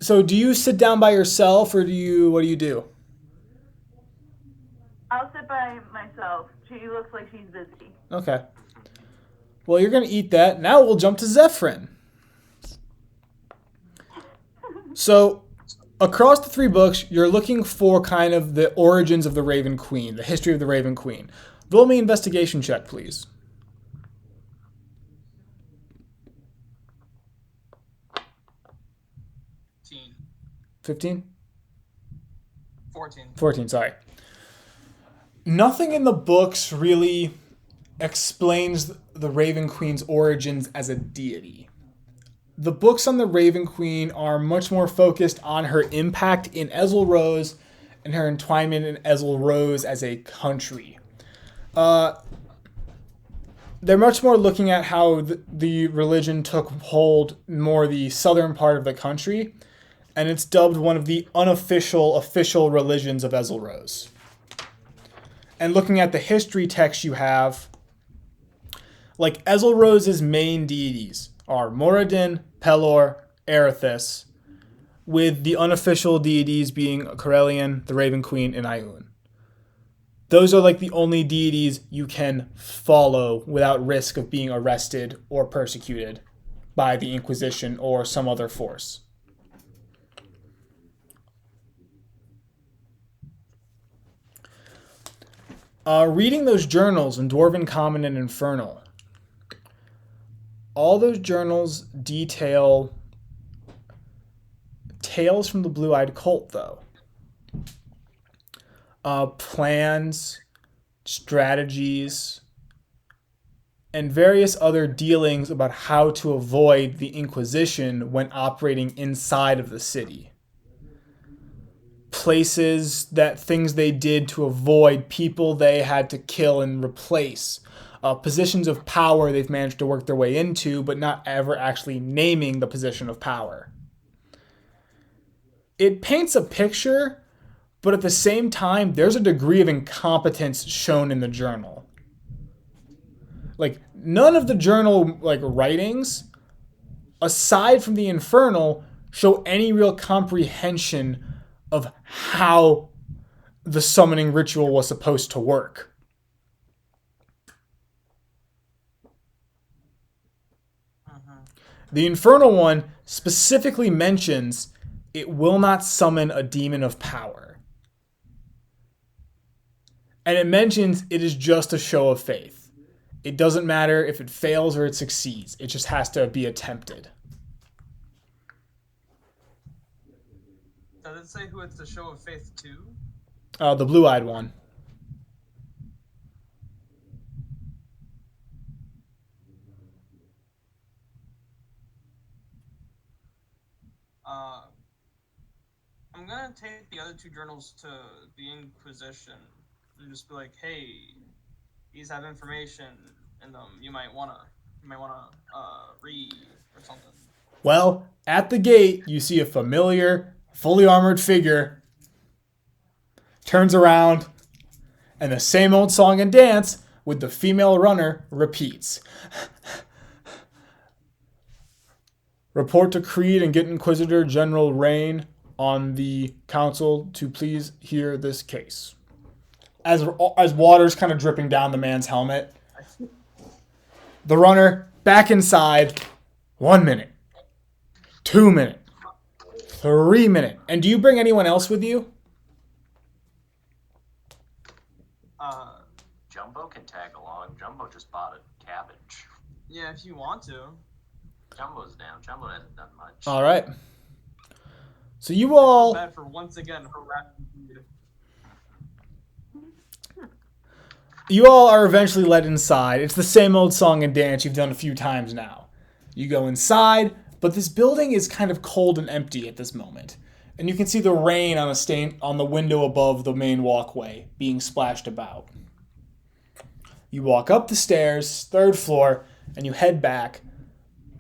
So do you sit down by yourself, or what do you do? I'll sit by myself. She looks like she's busy. Okay. Well, you're gonna eat that. Now we'll jump to Zephyrin. So, across the 3 books, you're looking for kind of the origins of the Raven Queen, the history of the Raven Queen. Roll me an investigation check, please. 15. 15? 14. 14, sorry. Nothing in the books really explains the Raven Queen's origins as a deity. The books on the Raven Queen are much more focused on her impact in Ezel Rose and her entwinement in Ezel Rose as a country. They're much more looking at how the religion took hold more the southern part of the country, and it's dubbed one of the unofficial official religions of Ezel Rose. And looking at the history text you have, like Ezel Rose's main deities are Moradin, Pelor, Erithus, with the unofficial deities being Corellian, the Raven Queen, and Ioun. Those are like the only deities you can follow without risk of being arrested or persecuted by the Inquisition or some other force. Reading those journals in Dwarven Common and Infernal, all those journals detail tales from the Blue-Eyed Cult, though. Plans, strategies, and various other dealings about how to avoid the Inquisition when operating inside of the city. Places things they did to avoid, people they had to kill and replace. Positions of power they've managed to work their way into, but not ever actually naming the position of power. It paints a picture, but at the same time, there's a degree of incompetence shown in the journal. Like, none of the journal writings, aside from the Infernal, show any real comprehension of how the summoning ritual was supposed to work. The Infernal one specifically mentions it will not summon a demon of power. And it mentions it is just a show of faith. It doesn't matter if it fails or it succeeds. It just has to be attempted. Does it say who it's a show of faith to? The blue-eyed one. I'm gonna take the other two journals to the Inquisition and just be like, hey, these have information in them you might wanna read or something. Well, at the gate, you see a familiar, fully armored figure, turns around, and the same old song and dance with the female runner repeats. Report to Creed and get Inquisitor General Rain on the council to please hear this case. As water's kind of dripping down the man's helmet, the runner back inside. 1 minute, 2 minutes, 3 minutes. And do you bring anyone else with you? Jumbo can tag along. Jumbo just bought a cabbage. Yeah, if you want to. Jumbo's down. Jumbo hasn't done much. All right. So you all... Bad for once again harassing you. You all are eventually led inside. It's the same old song and dance you've done a few times now. You go inside, but this building is kind of cold and empty at this moment. And you can see the rain on the window above the main walkway being splashed about. You walk up the stairs, 3rd floor, and you head back.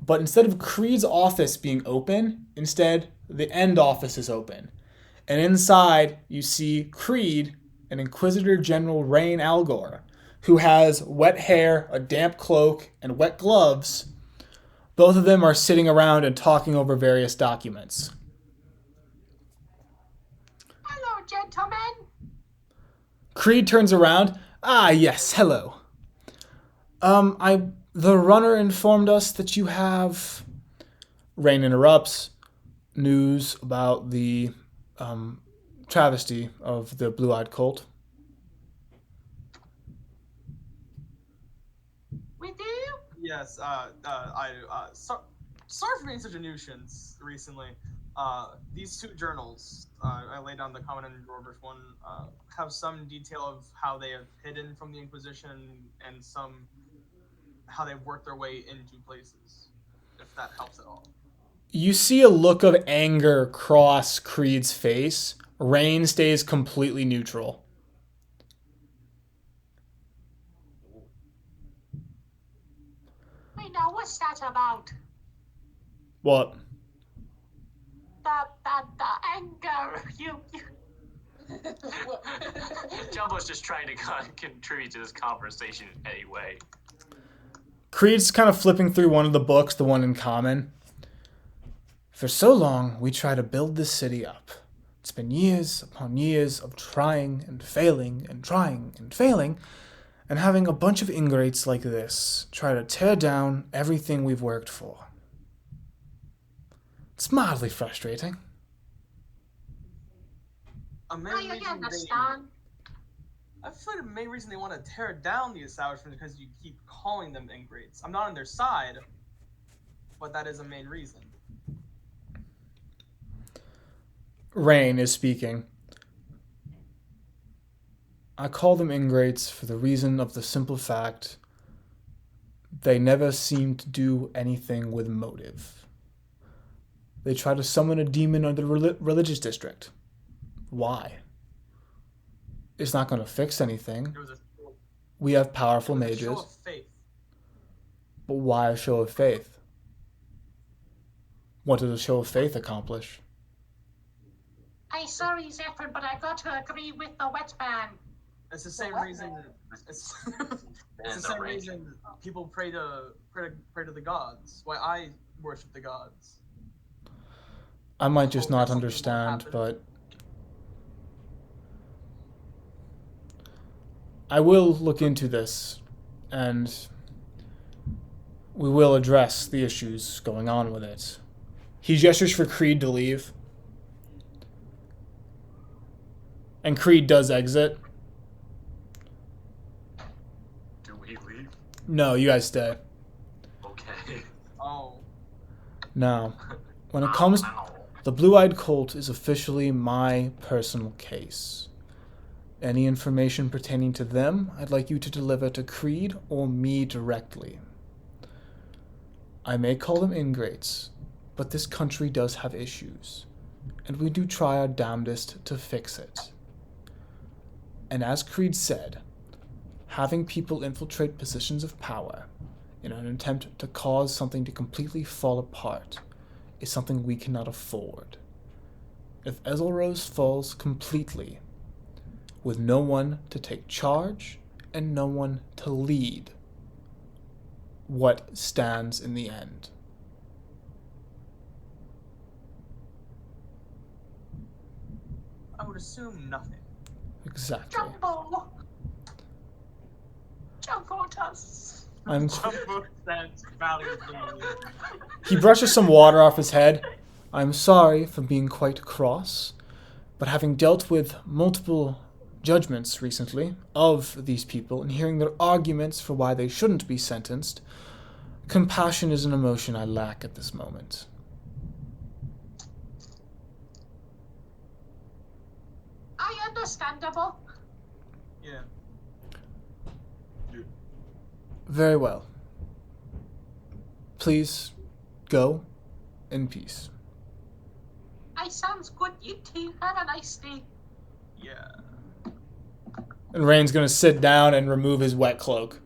But instead of Creed's office being open, instead, the end office is open. And inside, you see Creed and Inquisitor General Rain Algor, who has wet hair, a damp cloak, and wet gloves. Both of them are sitting around and talking over various documents. Hello, gentlemen. Creed turns around. Ah, yes, hello. The runner informed us that you have... Rain interrupts. News about the travesty of the Blue-Eyed Cult. We do? Yes, sorry for being such a nuisance recently. these two journals, I laid down the common and Robert's one, have some detail of how they have hidden from the Inquisition and some how they've worked their way into places, if that helps at all. You see a look of anger cross Creed's face. Rain stays completely neutral. Wait, now what's that about? What? The anger. You. Jumbo's just trying to contribute to this conversation anyway. Creed's kind of flipping through one of the books, the one in common. For so long, we try to build this city up. It's been years upon years of trying and failing and trying and failing, and having a bunch of ingrates like this try to tear down everything we've worked for. It's mildly frustrating. I feel like the main reason they want to tear down the establishment is because you keep calling them ingrates. I'm not on their side, but that is a main reason. Rain is speaking. I call them ingrates for the reason of the simple fact they never seem to do anything with motive. They try to summon a demon under the religious district. Why? It's not going to fix anything. We have powerful mages. Show of faith. But why a show of faith? What does a show of faith accomplish? I saw his effort, but I got to agree with the wet man. It's the same reason. It's the same reason people pray to the gods. Why I worship the gods. I might just not understand, but I will look into this, and we will address the issues going on with it. He gestures for Creed to leave. And Creed does exit. Do we leave? No, you guys stay. Okay. Oh. Now, when it comes... The Blue-Eyed Cult is officially my personal case. Any information pertaining to them, I'd like you to deliver to Creed or me directly. I may call them ingrates, but this country does have issues, and we do try our damnedest to fix it. And as Creed said, having people infiltrate positions of power in an attempt to cause something to completely fall apart is something we cannot afford. If Ezelrose falls completely, with no one to take charge and no one to lead, what stands in the end? I would assume nothing. Exactly. Jumbo! Jumbo does. Jumbo stands valiantly. He brushes some water off his head. I'm sorry for being quite cross, but having dealt with multiple judgments recently of these people and hearing their arguments for why they shouldn't be sentenced, compassion is an emotion I lack at this moment. Understandable. Yeah. Very well. Please go in peace. Sounds good. You too. Have a nice day. Yeah. And Rain's gonna sit down and remove his wet cloak.